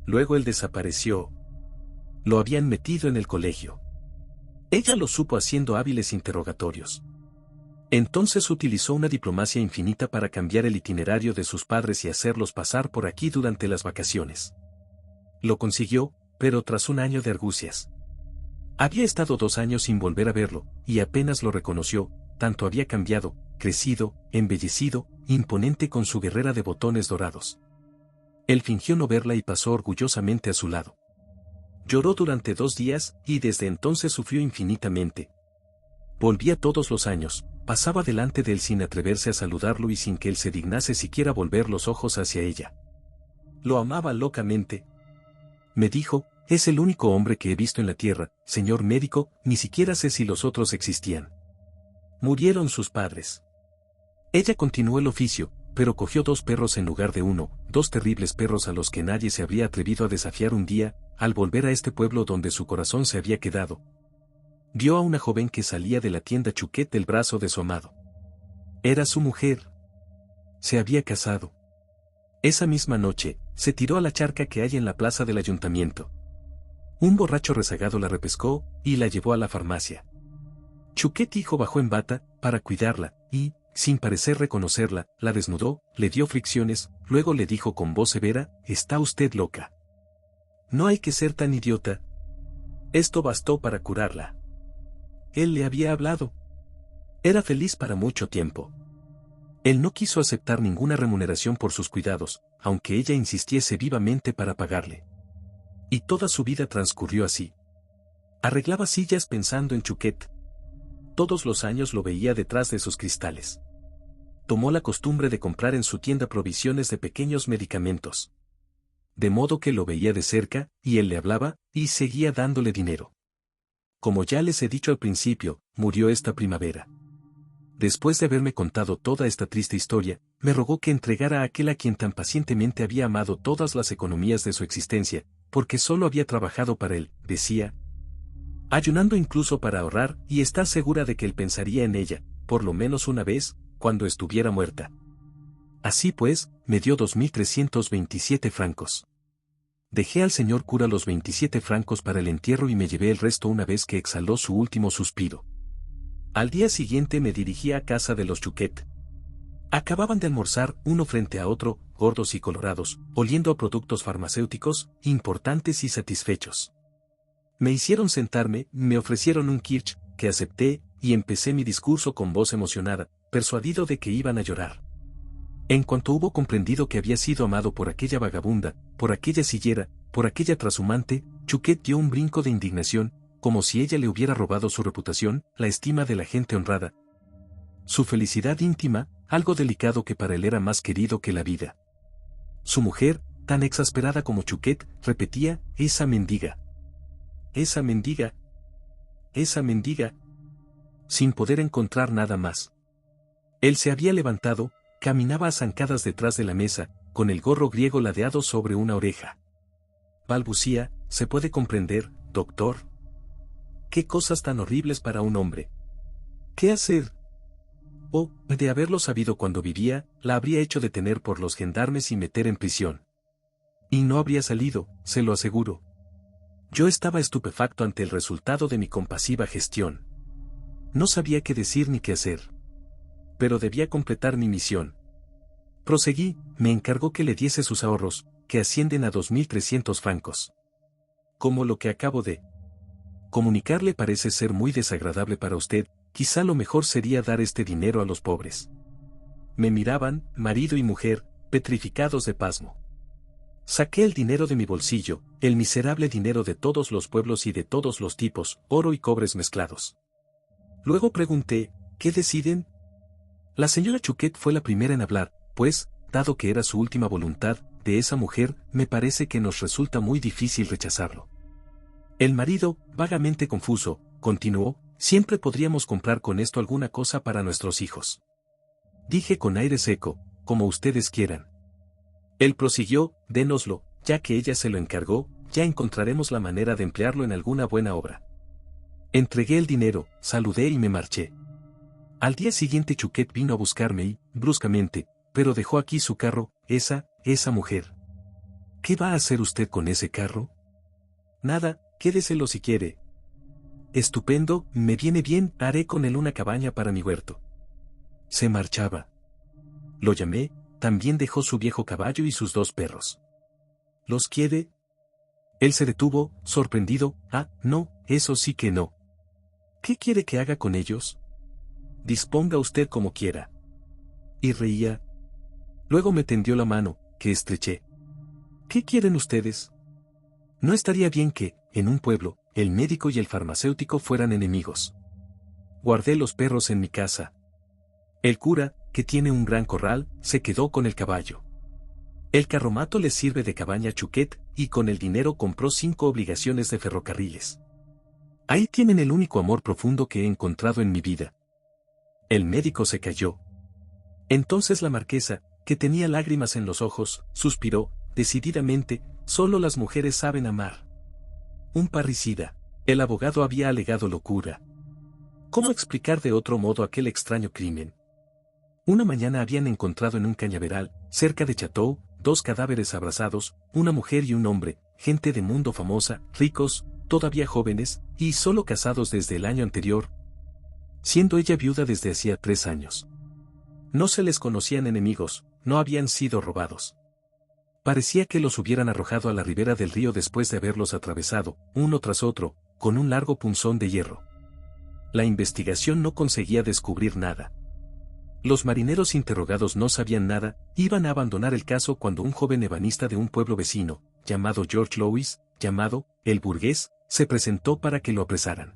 Luego él desapareció. Lo habían metido en el colegio. Ella lo supo haciendo hábiles interrogatorios. Entonces utilizó una diplomacia infinita para cambiar el itinerario de sus padres y hacerlos pasar por aquí durante las vacaciones. Lo consiguió, pero tras un año de argucias. Había estado 2 años sin volver a verlo, y apenas lo reconoció, tanto había cambiado, crecido, embellecido, imponente con su guerrera de botones dorados. Él fingió no verla y pasó orgullosamente a su lado. Lloró durante 2 días, y desde entonces sufrió infinitamente. Volvía todos los años, pasaba delante de él sin atreverse a saludarlo y sin que él se dignase siquiera volver los ojos hacia ella. Lo amaba locamente. Me dijo, es el único hombre que he visto en la tierra, señor médico, ni siquiera sé si los otros existían. Murieron sus padres. Ella continuó el oficio, pero cogió 2 perros en lugar de uno, 2 terribles perros a los que nadie se habría atrevido a desafiar un día, al volver a este pueblo donde su corazón se había quedado. Vio a una joven que salía de la tienda Chuquet del brazo de su amado. Era su mujer. Se había casado. Esa misma noche, se tiró a la charca que hay en la plaza del ayuntamiento. Un borracho rezagado la repescó, y la llevó a la farmacia. Chuquet hijo bajó en bata, para cuidarla, y, sin parecer reconocerla, la desnudó, le dio fricciones, luego le dijo con voz severa, «Está usted loca. No hay que ser tan idiota». Esto bastó para curarla. Él le había hablado. Era feliz para mucho tiempo. Él no quiso aceptar ninguna remuneración por sus cuidados, aunque ella insistiese vivamente para pagarle. Y toda su vida transcurrió así. Arreglaba sillas pensando en Chuquet. Todos los años lo veía detrás de sus cristales. Tomó la costumbre de comprar en su tienda provisiones de pequeños medicamentos. De modo que lo veía de cerca, y él le hablaba, y seguía dándole dinero. Como ya les he dicho al principio, murió esta primavera. Después de haberme contado toda esta triste historia, me rogó que entregara a aquel a quien tan pacientemente había amado todas las economías de su existencia, porque solo había trabajado para él, decía, ayunando incluso para ahorrar, y estar segura de que él pensaría en ella, por lo menos una vez, cuando estuviera muerta. Así pues, me dio 2.327 francos. Dejé al señor cura los 27 francos para el entierro y me llevé el resto una vez que exhaló su último suspiro. Al día siguiente me dirigí a casa de los Chuquet. Acababan de almorzar uno frente a otro, gordos y colorados, oliendo a productos farmacéuticos, importantes y satisfechos. Me hicieron sentarme, me ofrecieron un kirsch, que acepté, y empecé mi discurso con voz emocionada, persuadido de que iban a llorar. En cuanto hubo comprendido que había sido amado por aquella vagabunda, por aquella sillera, por aquella trashumante, Chuquet dio un brinco de indignación, como si ella le hubiera robado su reputación, la estima de la gente honrada. Su felicidad íntima, algo delicado que para él era más querido que la vida. Su mujer, tan exasperada como Chuquet, repetía, «Esa mendiga. Esa mendiga. Esa mendiga», sin poder encontrar nada más. Él se había levantado, caminaba a zancadas detrás de la mesa, con el gorro griego ladeado sobre una oreja. Balbucía, «¿Se puede comprender, doctor? Qué cosas tan horribles para un hombre. ¿Qué hacer? Oh, de haberlo sabido cuando vivía, la habría hecho detener por los gendarmes y meter en prisión. Y no habría salido, se lo aseguro». Yo estaba estupefacto ante el resultado de mi compasiva gestión. No sabía qué decir ni qué hacer. Pero debía completar mi misión. Proseguí, me encargó que le diese sus ahorros, que ascienden a 2.300 francos. Como lo que acabo de comunicarle parece ser muy desagradable para usted, quizá lo mejor sería dar este dinero a los pobres. Me miraban, marido y mujer, petrificados de pasmo. Saqué el dinero de mi bolsillo, el miserable dinero de todos los pueblos y de todos los tipos, oro y cobres mezclados. Luego pregunté, ¿qué deciden? La señora Chuquet fue la primera en hablar, pues, dado que era su última voluntad, de esa mujer, me parece que nos resulta muy difícil rechazarlo. El marido, vagamente confuso, continuó, siempre podríamos comprar con esto alguna cosa para nuestros hijos. Dije con aire seco, como ustedes quieran. Él prosiguió, dénoslo, ya que ella se lo encargó, ya encontraremos la manera de emplearlo en alguna buena obra. Entregué el dinero, saludé y me marché. Al día siguiente Chuquet vino a buscarme y, bruscamente, pero dejó aquí su carro, esa mujer. ¿Qué va a hacer usted con ese carro? Nada, quédeselo si quiere. Estupendo, me viene bien, haré con él una cabaña para mi huerto. Se marchaba. Lo llamé, también dejó su viejo caballo y sus 2 perros. ¿Los quiere? Él se detuvo, sorprendido, no, eso sí que no. ¿Qué quiere que haga con ellos? Disponga usted como quiera. Y reía. Luego me tendió la mano, que estreché. ¿Qué quieren ustedes? No estaría bien que, en un pueblo, el médico y el farmacéutico fueran enemigos. Guardé los perros en mi casa. El cura, que tiene un gran corral, se quedó con el caballo. El carromato les sirve de cabaña a Chuquet, y con el dinero compró 5 obligaciones de ferrocarriles. Ahí tienen el único amor profundo que he encontrado en mi vida. El médico se calló. Entonces la marquesa, que tenía lágrimas en los ojos, suspiró, decididamente, solo las mujeres saben amar. Un parricida. El abogado había alegado locura. ¿Cómo explicar de otro modo aquel extraño crimen? Una mañana habían encontrado en un cañaveral, cerca de Chateau, 2 cadáveres abrazados, una mujer y un hombre, gente de mundo famosa, ricos, todavía jóvenes, y solo casados desde el año anterior, siendo ella viuda desde hacía 3 años. No se les conocían enemigos, no habían sido robados. Parecía que los hubieran arrojado a la ribera del río después de haberlos atravesado, uno tras otro, con un largo punzón de hierro. La investigación no conseguía descubrir nada. Los marineros interrogados no sabían nada, iban a abandonar el caso cuando un joven ebanista de un pueblo vecino, llamado George Louis, llamado el Burgués, se presentó para que lo apresaran.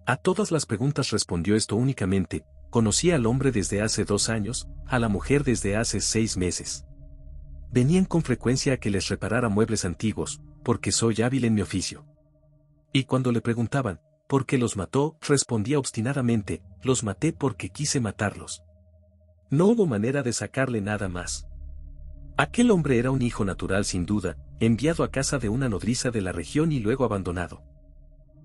A todas las preguntas respondió esto únicamente: conocía al hombre desde hace 2 años, a la mujer desde hace 6 meses. Venían con frecuencia a que les reparara muebles antiguos, porque soy hábil en mi oficio. Y cuando le preguntaban, ¿por qué los mató?, respondía obstinadamente: los maté porque quise matarlos. No hubo manera de sacarle nada más. Aquel hombre era un hijo natural sin duda, enviado a casa de una nodriza de la región y luego abandonado.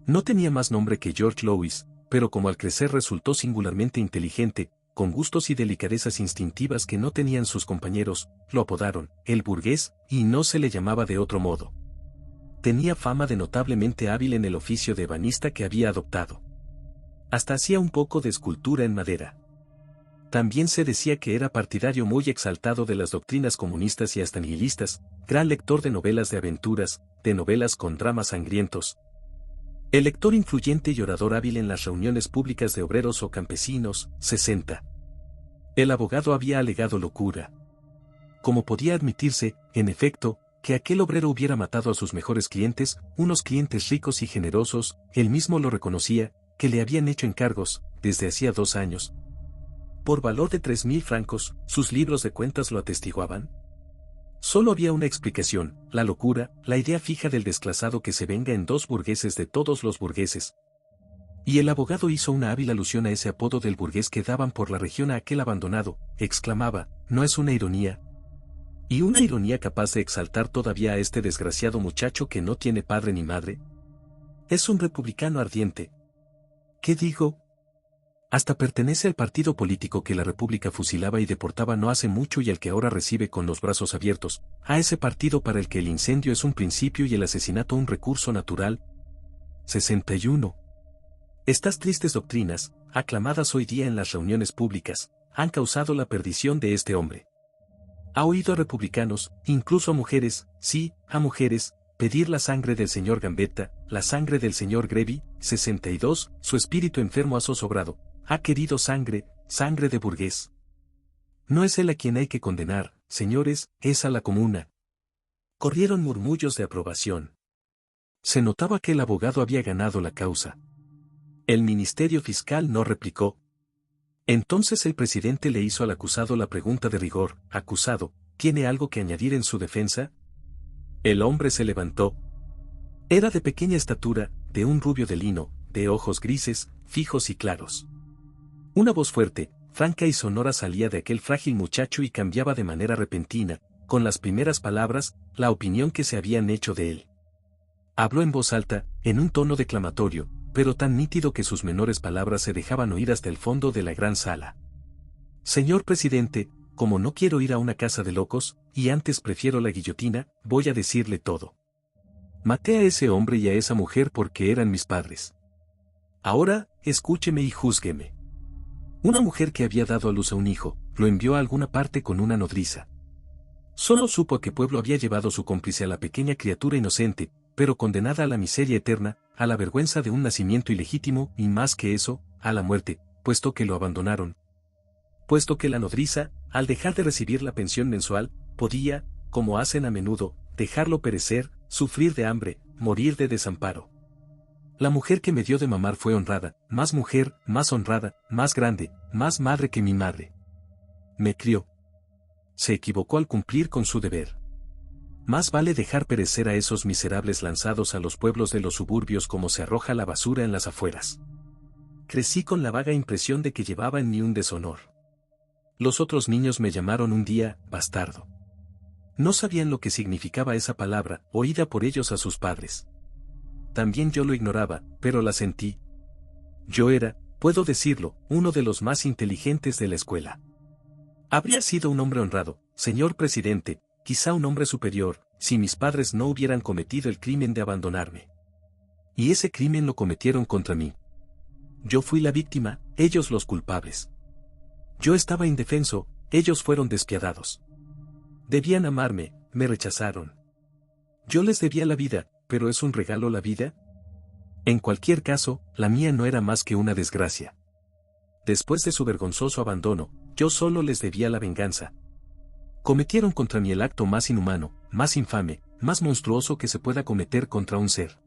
No tenía más nombre que George Louis, pero como al crecer resultó singularmente inteligente, con gustos y delicadezas instintivas que no tenían sus compañeros, lo apodaron el Burgués, y no se le llamaba de otro modo. Tenía fama de notablemente hábil en el oficio de ebanista que había adoptado. Hasta hacía un poco de escultura en madera. También se decía que era partidario muy exaltado de las doctrinas comunistas y hasta nihilistas, gran lector de novelas de aventuras, de novelas con dramas sangrientos. El lector influyente y orador hábil en las reuniones públicas de obreros o campesinos, 60. El abogado había alegado locura. ¿Cómo podía admitirse, en efecto, que aquel obrero hubiera matado a sus mejores clientes, unos clientes ricos y generosos? Él mismo lo reconocía, que le habían hecho encargos, desde hacía 2 años, por valor de 3.000 francos, sus libros de cuentas lo atestiguaban. Solo había una explicación: la locura, la idea fija del desclasado que se venga en 2 burgueses de todos los burgueses. Y el abogado hizo una hábil alusión a ese apodo del burgués que daban por la región a aquel abandonado, exclamaba: ¿no es una ironía? ¿Y una ironía capaz de exaltar todavía a este desgraciado muchacho que no tiene padre ni madre? Es un republicano ardiente. ¿Qué digo? Hasta pertenece al partido político que la República fusilaba y deportaba no hace mucho y al que ahora recibe con los brazos abiertos, a ese partido para el que el incendio es un principio y el asesinato un recurso natural. 61. Estas tristes doctrinas, aclamadas hoy día en las reuniones públicas, han causado la perdición de este hombre. Ha oído a republicanos, incluso a mujeres, sí, a mujeres, pedir la sangre del señor Gambetta, la sangre del señor Grevy. 62. Su espíritu enfermo ha zozobrado. Ha querido sangre, sangre de burgués. No es él a quien hay que condenar, señores, es a la comuna. Corrieron murmullos de aprobación. Se notaba que el abogado había ganado la causa. El ministerio fiscal no replicó. Entonces el presidente le hizo al acusado la pregunta de rigor: acusado, ¿tiene algo que añadir en su defensa? El hombre se levantó. Era de pequeña estatura, de un rubio de lino, de ojos grises, fijos y claros. Una voz fuerte, franca y sonora salía de aquel frágil muchacho y cambiaba de manera repentina, con las primeras palabras, la opinión que se habían hecho de él. Habló en voz alta, en un tono declamatorio, pero tan nítido que sus menores palabras se dejaban oír hasta el fondo de la gran sala. Señor presidente, como no quiero ir a una casa de locos, y antes prefiero la guillotina, voy a decirle todo. Maté a ese hombre y a esa mujer porque eran mis padres. Ahora, escúcheme y júzgueme. Una mujer que había dado a luz a un hijo, lo envió a alguna parte con una nodriza. Solo supo a qué pueblo había llevado su cómplice a la pequeña criatura inocente, pero condenada a la miseria eterna, a la vergüenza de un nacimiento ilegítimo y más que eso, a la muerte, puesto que lo abandonaron. Puesto que la nodriza, al dejar de recibir la pensión mensual, podía, como hacen a menudo, dejarlo perecer, sufrir de hambre, morir de desamparo. La mujer que me dio de mamar fue honrada, más mujer, más honrada, más grande, más madre que mi madre. Me crió. Se equivocó al cumplir con su deber. Más vale dejar perecer a esos miserables lanzados a los pueblos de los suburbios como se arroja la basura en las afueras. Crecí con la vaga impresión de que llevaba en mí un deshonor. Los otros niños me llamaron un día, bastardo. No sabían lo que significaba esa palabra, oída por ellos a sus padres. También yo lo ignoraba, pero la sentí. Yo era, puedo decirlo, uno de los más inteligentes de la escuela. Habría sido un hombre honrado, señor presidente, quizá un hombre superior, si mis padres no hubieran cometido el crimen de abandonarme. Y ese crimen lo cometieron contra mí. Yo fui la víctima, ellos los culpables. Yo estaba indefenso, ellos fueron despiadados. Debían amarme, me rechazaron. Yo les debía la vida, pero ¿es un regalo la vida? En cualquier caso, la mía no era más que una desgracia. Después de su vergonzoso abandono, yo solo les debía la venganza. Cometieron contra mí el acto más inhumano, más infame, más monstruoso que se pueda cometer contra un ser.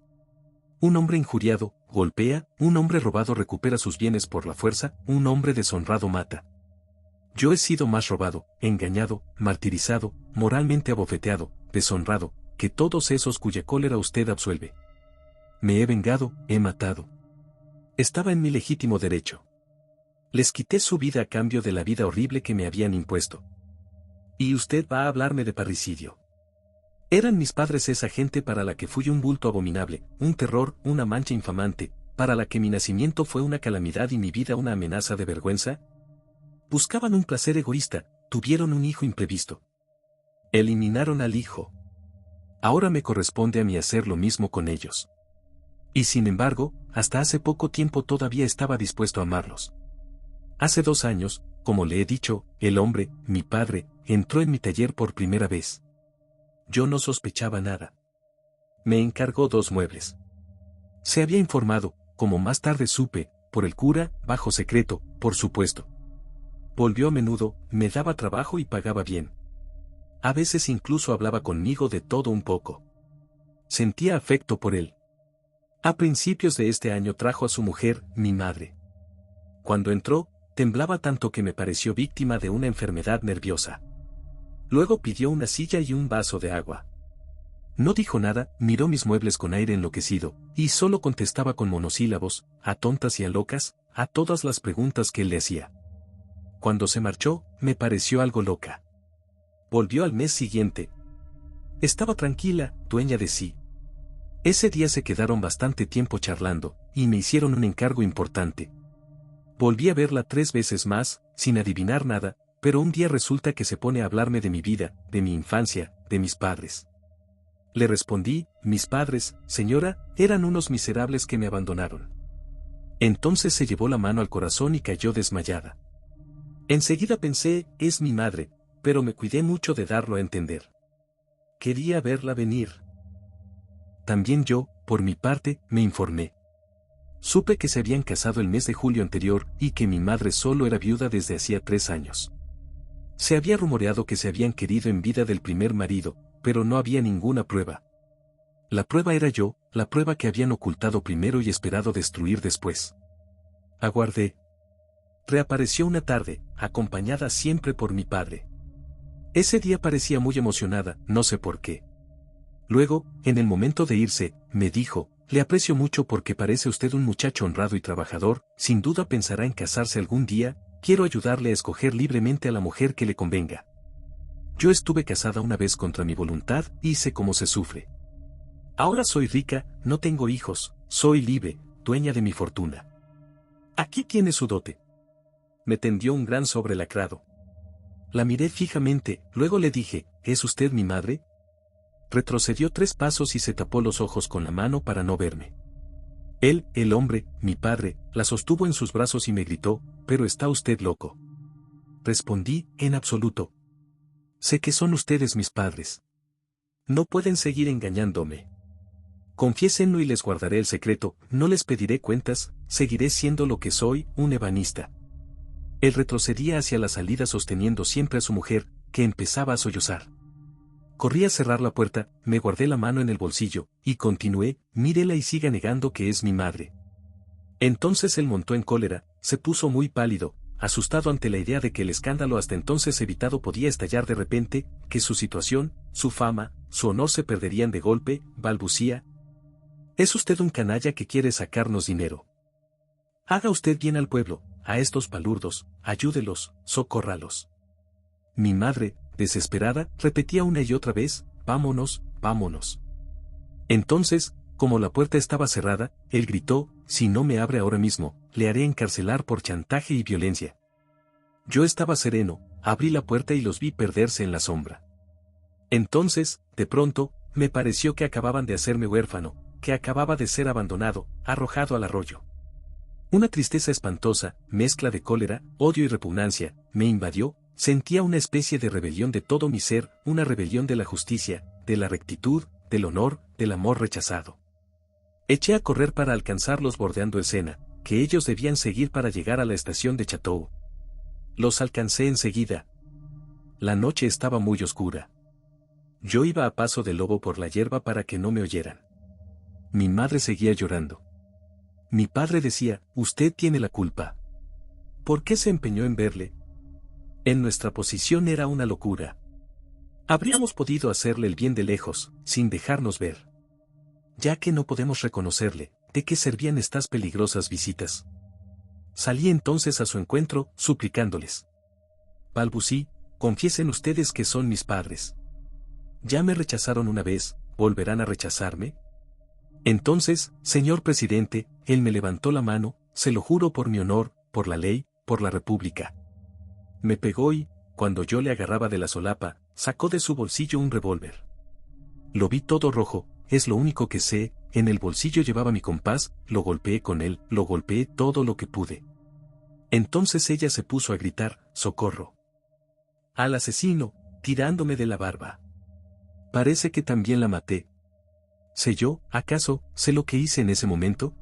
Un hombre injuriado, golpea, un hombre robado recupera sus bienes por la fuerza, un hombre deshonrado mata. Yo he sido más robado, engañado, martirizado, moralmente abofeteado, deshonrado, que todos esos cuya cólera usted absuelve. Me he vengado, he matado. Estaba en mi legítimo derecho. Les quité su vida a cambio de la vida horrible que me habían impuesto. Y usted va a hablarme de parricidio. Eran mis padres esa gente para la que fui un bulto abominable, un terror, una mancha infamante, para la que mi nacimiento fue una calamidad y mi vida una amenaza de vergüenza. Buscaban un placer egoísta, tuvieron un hijo imprevisto. Eliminaron al hijo. Ahora me corresponde a mí hacer lo mismo con ellos. Y sin embargo, hasta hace poco tiempo todavía estaba dispuesto a amarlos. Hace 2 años, como le he dicho, el hombre, mi padre, entró en mi taller por primera vez. Yo no sospechaba nada. Me encargó 2 muebles. Se había informado, como más tarde supe, por el cura, bajo secreto, por supuesto. Volvió a menudo, me daba trabajo y pagaba bien. A veces incluso hablaba conmigo de todo un poco. Sentía afecto por él. A principios de este año trajo a su mujer, mi madre. Cuando entró, temblaba tanto que me pareció víctima de una enfermedad nerviosa. Luego pidió una silla y un vaso de agua. No dijo nada, miró mis muebles con aire enloquecido, y solo contestaba con monosílabos, a tontas y a locas, a todas las preguntas que él le hacía. Cuando se marchó, me pareció algo loca. Volvió al mes siguiente. Estaba tranquila, dueña de sí. Ese día se quedaron bastante tiempo charlando, y me hicieron un encargo importante. Volví a verla 3 veces más, sin adivinar nada, pero un día resulta que se pone a hablarme de mi vida, de mi infancia, de mis padres. Le respondí, mis padres, señora, eran unos miserables que me abandonaron. Entonces se llevó la mano al corazón y cayó desmayada. Enseguida pensé, es mi madre, pero me cuidé mucho de darlo a entender. Quería verla venir. También yo, por mi parte, me informé. Supe que se habían casado el mes de julio anterior y que mi madre solo era viuda desde hacía 3 años. Se había rumoreado que se habían querido en vida del primer marido, pero no había ninguna prueba. La prueba era yo, la prueba que habían ocultado primero y esperado destruir después. Aguardé. Reapareció una tarde, acompañada siempre por mi padre. Ese día parecía muy emocionada, no sé por qué. Luego, en el momento de irse, me dijo, le aprecio mucho porque parece usted un muchacho honrado y trabajador, sin duda pensará en casarse algún día, quiero ayudarle a escoger libremente a la mujer que le convenga. Yo estuve casada una vez contra mi voluntad y sé cómo se sufre. Ahora soy rica, no tengo hijos, soy libre, dueña de mi fortuna. Aquí tiene su dote. Me tendió un gran sobre lacrado. La miré fijamente, luego le dije, ¿es usted mi madre? Retrocedió 3 pasos y se tapó los ojos con la mano para no verme. Él, el hombre, mi padre, la sostuvo en sus brazos y me gritó, ¿pero está usted loco? Respondí, en absoluto. Sé que son ustedes mis padres. No pueden seguir engañándome. Confiésenlo y les guardaré el secreto, no les pediré cuentas, seguiré siendo lo que soy, un ebanista. Él retrocedía hacia la salida sosteniendo siempre a su mujer, que empezaba a sollozar. Corrí a cerrar la puerta, me guardé la mano en el bolsillo, y continué, mírela y siga negando que es mi madre. Entonces él montó en cólera, se puso muy pálido, asustado ante la idea de que el escándalo hasta entonces evitado podía estallar de repente, que su situación, su fama, su honor se perderían de golpe, balbucía. Es usted un canalla que quiere sacarnos dinero. Haga usted bien al pueblo, a estos palurdos, ayúdelos, socórralos. Mi madre, desesperada, repetía una y otra vez, vámonos, vámonos. Entonces, como la puerta estaba cerrada, él gritó, si no me abre ahora mismo, le haré encarcelar por chantaje y violencia. Yo estaba sereno, abrí la puerta y los vi perderse en la sombra. Entonces, de pronto, me pareció que acababan de hacerme huérfano, que acababa de ser abandonado, arrojado al arroyo. Una tristeza espantosa, mezcla de cólera, odio y repugnancia, me invadió, sentía una especie de rebelión de todo mi ser, una rebelión de la justicia, de la rectitud, del honor, del amor rechazado. Eché a correr para alcanzarlos bordeando el Sena, que ellos debían seguir para llegar a la estación de Chateau. Los alcancé enseguida. La noche estaba muy oscura. Yo iba a paso de lobo por la hierba para que no me oyeran. Mi madre seguía llorando. Mi padre decía, usted tiene la culpa. ¿Por qué se empeñó en verle? En nuestra posición era una locura. Habríamos podido hacerle el bien de lejos, sin dejarnos ver. Ya que no podemos reconocerle, ¿de qué servían estas peligrosas visitas? Salí entonces a su encuentro, suplicándoles. Balbucí, confiesen ustedes que son mis padres. Ya me rechazaron una vez, ¿volverán a rechazarme? Entonces, señor presidente, él me levantó la mano, se lo juro por mi honor, por la ley, por la república. Me pegó y, cuando yo le agarraba de la solapa, sacó de su bolsillo un revólver. Lo vi todo rojo, es lo único que sé, en el bolsillo llevaba mi compás, lo golpeé con él, lo golpeé todo lo que pude. Entonces ella se puso a gritar, ¡socorro! Al asesino, tirándome de la barba. Parece que también la maté. ¿Sé yo, acaso, sé lo que hice en ese momento?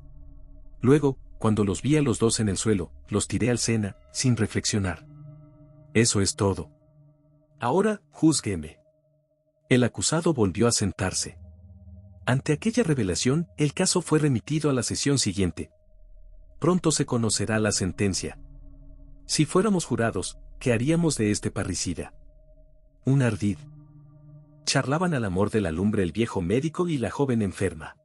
Luego, cuando los vi a los dos en el suelo, los tiré al Sena, sin reflexionar. Eso es todo. Ahora, júzgueme. El acusado volvió a sentarse. Ante aquella revelación, el caso fue remitido a la sesión siguiente. Pronto se conocerá la sentencia. Si fuéramos jurados, ¿qué haríamos de este parricida? Un ardid. Charlaban al amor de la lumbre el viejo médico y la joven enferma.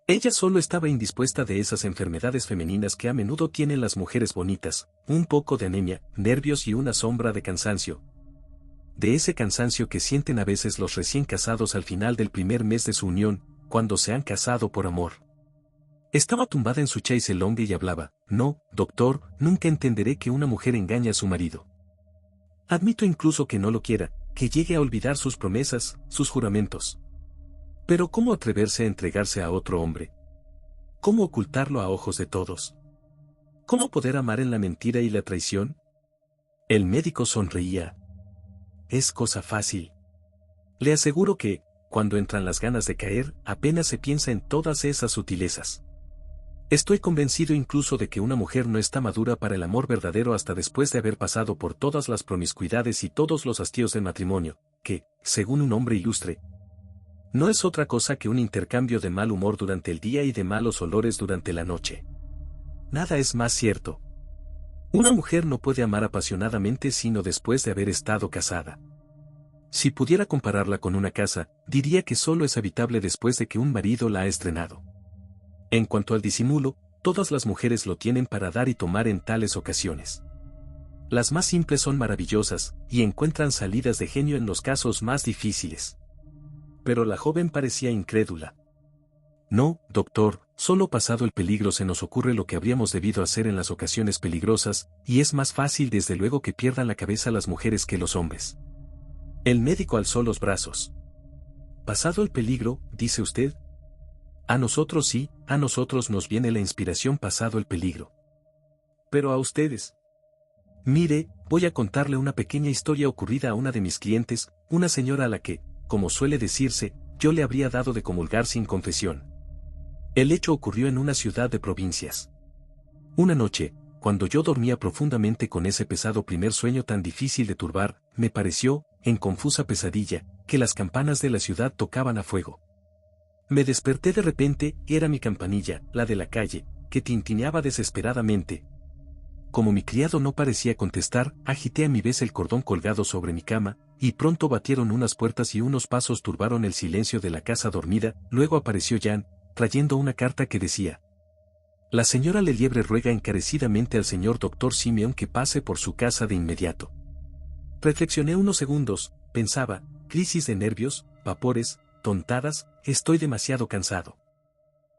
Ella solo estaba indispuesta de esas enfermedades femeninas que a menudo tienen las mujeres bonitas, un poco de anemia, nervios y una sombra de cansancio. De ese cansancio que sienten a veces los recién casados al final del primer mes de su unión, cuando se han casado por amor. Estaba tumbada en su chaise-longue y hablaba, no, doctor, nunca entenderé que una mujer engañe a su marido. Admito incluso que no lo quiera, que llegue a olvidar sus promesas, sus juramentos. Pero ¿cómo atreverse a entregarse a otro hombre? ¿Cómo ocultarlo a ojos de todos? ¿Cómo poder amar en la mentira y la traición? El médico sonreía. Es cosa fácil. Le aseguro que, cuando entran las ganas de caer, apenas se piensa en todas esas sutilezas. Estoy convencido incluso de que una mujer no está madura para el amor verdadero hasta después de haber pasado por todas las promiscuidades y todos los hastíos del matrimonio, que, según un hombre ilustre, no es otra cosa que un intercambio de mal humor durante el día y de malos olores durante la noche. Nada es más cierto. Una mujer no puede amar apasionadamente sino después de haber estado casada. Si pudiera compararla con una casa, diría que solo es habitable después de que un marido la ha estrenado. En cuanto al disimulo, todas las mujeres lo tienen para dar y tomar en tales ocasiones. Las más simples son maravillosas, y encuentran salidas de genio en los casos más difíciles. Pero la joven parecía incrédula. No, doctor, solo pasado el peligro se nos ocurre lo que habríamos debido hacer en las ocasiones peligrosas, y es más fácil desde luego que pierdan la cabeza las mujeres que los hombres. El médico alzó los brazos. ¿Pasado el peligro, dice usted? A nosotros sí, a nosotros nos viene la inspiración pasado el peligro. Pero a ustedes. Mire, voy a contarle una pequeña historia ocurrida a una de mis clientes, una señora a la que, como suele decirse, yo le habría dado de comulgar sin confesión. El hecho ocurrió en una ciudad de provincias. Una noche, cuando yo dormía profundamente con ese pesado primer sueño tan difícil de turbar, me pareció, en confusa pesadilla, que las campanas de la ciudad tocaban a fuego. Me desperté de repente, era mi campanilla, la de la calle, que tintineaba desesperadamente. Como mi criado no parecía contestar, agité a mi vez el cordón colgado sobre mi cama, y pronto batieron unas puertas y unos pasos turbaron el silencio de la casa dormida. Luego apareció Jan, trayendo una carta que decía: La señora Leliebre ruega encarecidamente al señor doctor Simeón que pase por su casa de inmediato. Reflexioné unos segundos, pensaba, crisis de nervios, vapores, tontadas, estoy demasiado cansado.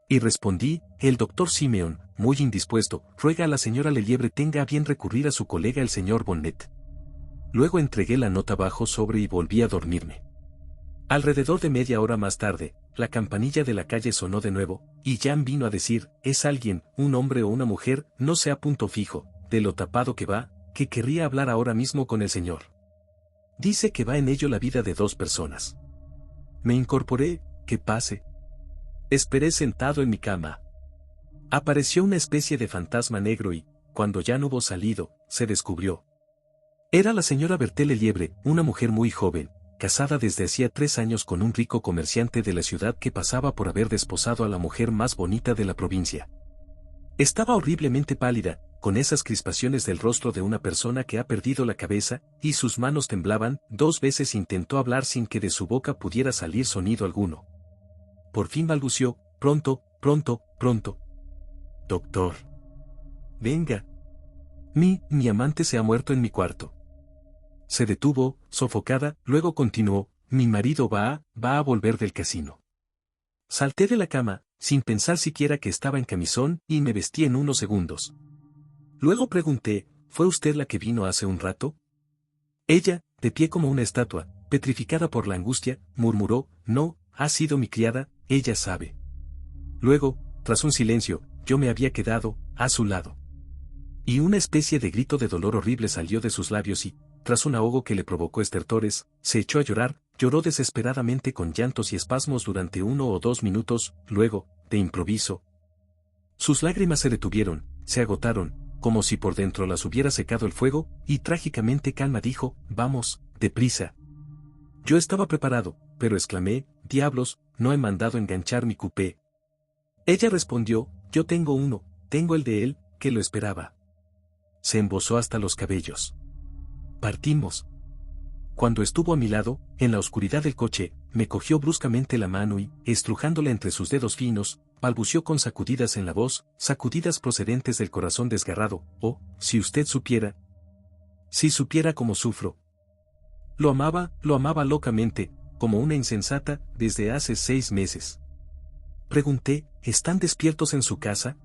Y respondí, el doctor Simeón, muy indispuesto, ruega a la señora Leliebre tenga a bien recurrir a su colega el señor Bonnet. Luego entregué la nota bajo sobre y volví a dormirme. Alrededor de media hora más tarde, la campanilla de la calle sonó de nuevo, y Jan vino a decir, es alguien, un hombre o una mujer, no sé a punto fijo, de lo tapado que va, que querría hablar ahora mismo con el señor. Dice que va en ello la vida de 2 personas. Me incorporé, que pase. Esperé sentado en mi cama. Apareció una especie de fantasma negro y, cuando ya no hubo salido, se descubrió. Era la señora Berthe Leliebre, una mujer muy joven, casada desde hacía 3 años con un rico comerciante de la ciudad que pasaba por haber desposado a la mujer más bonita de la provincia. Estaba horriblemente pálida, con esas crispaciones del rostro de una persona que ha perdido la cabeza, y sus manos temblaban. 2 veces intentó hablar sin que de su boca pudiera salir sonido alguno. Por fin balbució, pronto, pronto, pronto. Doctor. Venga. Mi amante se ha muerto en mi cuarto. Se detuvo, sofocada, luego continuó, mi marido va a volver del casino. Salté de la cama, sin pensar siquiera que estaba en camisón, y me vestí en unos segundos. Luego pregunté, ¿fue usted la que vino hace un rato? Ella, de pie como una estatua, petrificada por la angustia, murmuró, no, ha sido mi criada, ella sabe. Luego, tras un silencio, yo me había quedado, a su lado. Y una especie de grito de dolor horrible salió de sus labios y, tras un ahogo que le provocó estertores, se echó a llorar, lloró desesperadamente con llantos y espasmos durante 1 o 2 minutos, luego, de improviso. Sus lágrimas se detuvieron, se agotaron, como si por dentro las hubiera secado el fuego, y trágicamente calma dijo, vamos, deprisa. Yo estaba preparado, pero exclamé, diablos, no he mandado enganchar mi cupé. Ella respondió, yo tengo uno, tengo el de él, que lo esperaba. Se embozó hasta los cabellos. Partimos. Cuando estuvo a mi lado, en la oscuridad del coche, me cogió bruscamente la mano y, estrujándola entre sus dedos finos, balbució con sacudidas en la voz, sacudidas procedentes del corazón desgarrado, oh, si usted supiera. Si supiera cómo sufro. Lo amaba locamente, como una insensata, desde hace 6 meses. Pregunté, ¿están despiertos en su casa?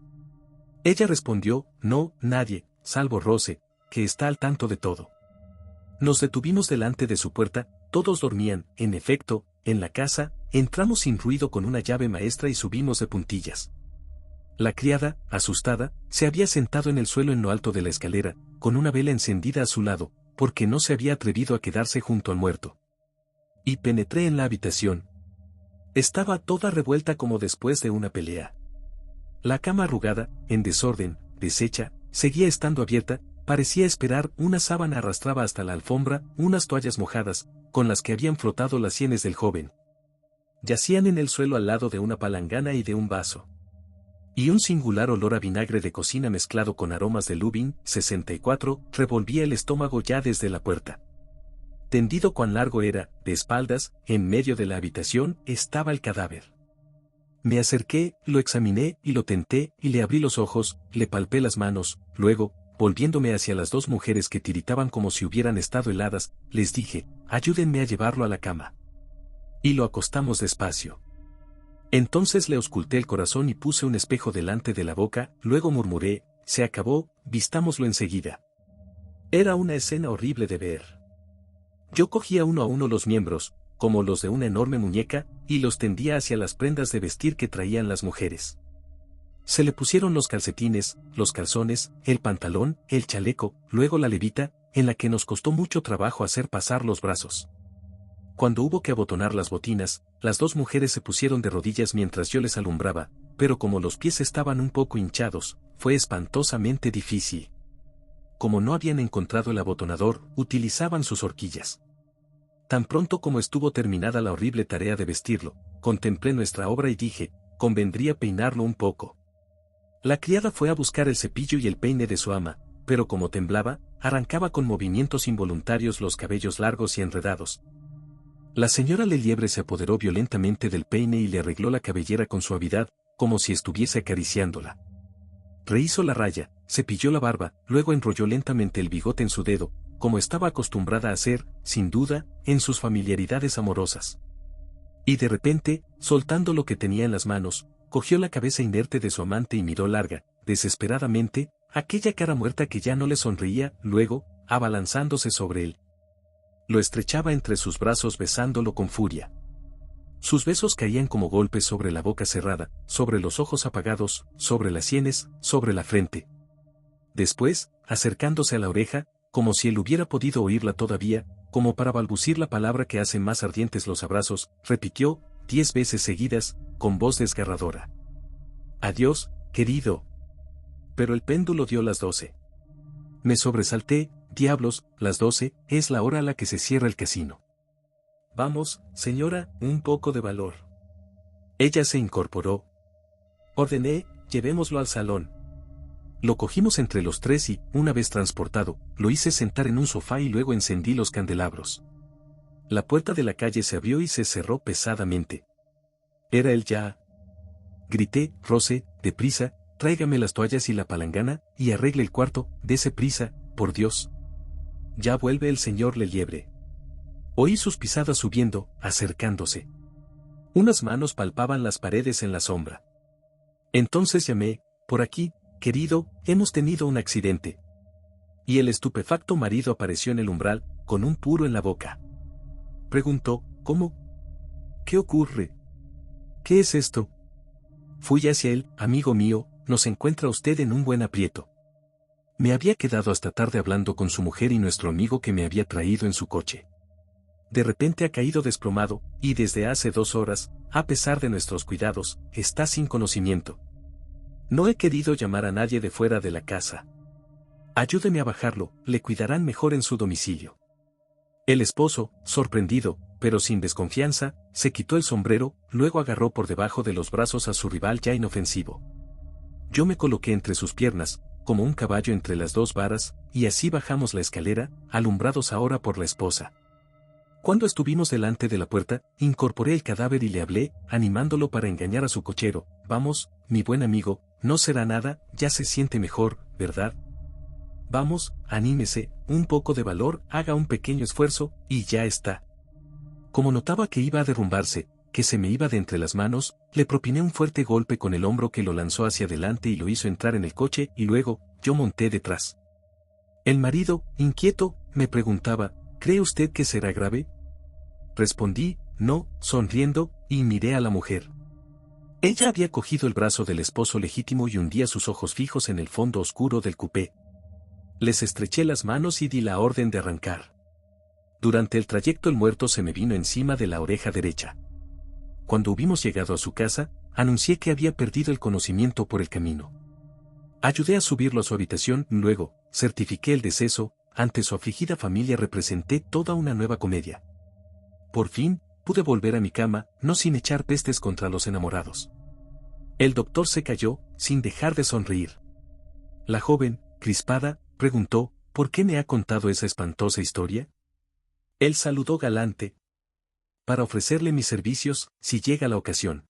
Ella respondió, no, nadie, salvo Rose, que está al tanto de todo. Nos detuvimos delante de su puerta, todos dormían, en efecto, en la casa, entramos sin ruido con una llave maestra y subimos de puntillas. La criada, asustada, se había sentado en el suelo en lo alto de la escalera, con una vela encendida a su lado, porque no se había atrevido a quedarse junto al muerto. Y penetré en la habitación. Estaba toda revuelta como después de una pelea. La cama arrugada, en desorden, deshecha, seguía estando abierta, parecía esperar, una sábana arrastraba hasta la alfombra, unas toallas mojadas, con las que habían flotado las sienes del joven. Yacían en el suelo al lado de una palangana y de un vaso. Y un singular olor a vinagre de cocina mezclado con aromas de Lubin, 64, revolvía el estómago ya desde la puerta. Tendido cuán largo era, de espaldas, en medio de la habitación, estaba el cadáver. Me acerqué, lo examiné y lo tenté, y le abrí los ojos, le palpé las manos, luego, volviéndome hacia las 2 mujeres que tiritaban como si hubieran estado heladas, les dije, ayúdenme a llevarlo a la cama. Y lo acostamos despacio. Entonces le ausculté el corazón y puse un espejo delante de la boca, luego murmuré, se acabó, vistámoslo enseguida. Era una escena horrible de ver. Yo cogía uno a uno los miembros, como los de una enorme muñeca, y los tendía hacia las prendas de vestir que traían las mujeres. Se le pusieron los calcetines, los calzones, el pantalón, el chaleco, luego la levita, en la que nos costó mucho trabajo hacer pasar los brazos. Cuando hubo que abotonar las botinas, las 2 mujeres se pusieron de rodillas mientras yo les alumbraba, pero como los pies estaban un poco hinchados, fue espantosamente difícil. Como no habían encontrado el abotonador, utilizaban sus horquillas. Tan pronto como estuvo terminada la horrible tarea de vestirlo, contemplé nuestra obra y dije, convendría peinarlo un poco. La criada fue a buscar el cepillo y el peine de su ama, pero como temblaba, arrancaba con movimientos involuntarios los cabellos largos y enredados. La señora Leliebre se apoderó violentamente del peine y le arregló la cabellera con suavidad, como si estuviese acariciándola. Rehizo la raya, cepilló la barba, luego enrolló lentamente el bigote en su dedo, como estaba acostumbrada a hacer, sin duda, en sus familiaridades amorosas. Y de repente, soltando lo que tenía en las manos, cogió la cabeza inerte de su amante y miró larga, desesperadamente, aquella cara muerta que ya no le sonreía, luego, abalanzándose sobre él. Lo estrechaba entre sus brazos besándolo con furia. Sus besos caían como golpes sobre la boca cerrada, sobre los ojos apagados, sobre las sienes, sobre la frente. Después, acercándose a la oreja, como si él hubiera podido oírla todavía, como para balbucir la palabra que hace más ardientes los abrazos, repitió, 10 veces seguidas, con voz desgarradora. Adiós, querido. Pero el péndulo dio las 12. Me sobresalté, diablos, las 12, es la hora a la que se cierra el casino. Vamos, señora, un poco de valor. Ella se incorporó. Ordené, llevémoslo al salón. Lo cogimos entre los tres y, una vez transportado, lo hice sentar en un sofá y luego encendí los candelabros. La puerta de la calle se abrió y se cerró pesadamente. Era él ya. Grité, Rose, deprisa, tráigame las toallas y la palangana, y arregle el cuarto, dese prisa, por Dios. Ya vuelve el señor Leliebre. Oí sus pisadas subiendo, acercándose. Unas manos palpaban las paredes en la sombra. Entonces llamé, por aquí, querido, hemos tenido un accidente. Y el estupefacto marido apareció en el umbral, con un puro en la boca. Preguntó, ¿cómo? ¿Qué ocurre? ¿Qué es esto? Fui hacia él, amigo mío, nos encuentra usted en un buen aprieto. Me había quedado hasta tarde hablando con su mujer y nuestro amigo que me había traído en su coche. De repente ha caído desplomado, y desde hace 2 horas, a pesar de nuestros cuidados, está sin conocimiento. No he querido llamar a nadie de fuera de la casa. Ayúdeme a bajarlo, le cuidarán mejor en su domicilio. El esposo, sorprendido, pero sin desconfianza, se quitó el sombrero, luego agarró por debajo de los brazos a su rival ya inofensivo. Yo me coloqué entre sus piernas, como un caballo entre las 2 varas, y así bajamos la escalera, alumbrados ahora por la esposa. Cuando estuvimos delante de la puerta, incorporé el cadáver y le hablé, animándolo para engañar a su cochero. Vamos, mi buen amigo, no será nada, ya se siente mejor, ¿verdad? Vamos, anímese, un poco de valor, haga un pequeño esfuerzo, y ya está. Como notaba que iba a derrumbarse, que se me iba de entre las manos, le propiné un fuerte golpe con el hombro que lo lanzó hacia adelante y lo hizo entrar en el coche, y luego, yo monté detrás. El marido, inquieto, me preguntaba, ¿cree usted que será grave? Respondí, no, sonriendo, y miré a la mujer. Ella había cogido el brazo del esposo legítimo y hundía sus ojos fijos en el fondo oscuro del cupé. Les estreché las manos y di la orden de arrancar. Durante el trayecto el muerto se me vino encima de la oreja derecha. Cuando hubimos llegado a su casa, anuncié que había perdido el conocimiento por el camino. Ayudé a subirlo a su habitación, luego, certifiqué el deceso, ante su afligida familia representé toda una nueva comedia. Por fin, pude volver a mi cama, no sin echar pestes contra los enamorados. El doctor se calló, sin dejar de sonreír. La joven, crispada, preguntó, ¿por qué me ha contado esa espantosa historia? Él saludó galante. Para ofrecerle mis servicios, si llega la ocasión.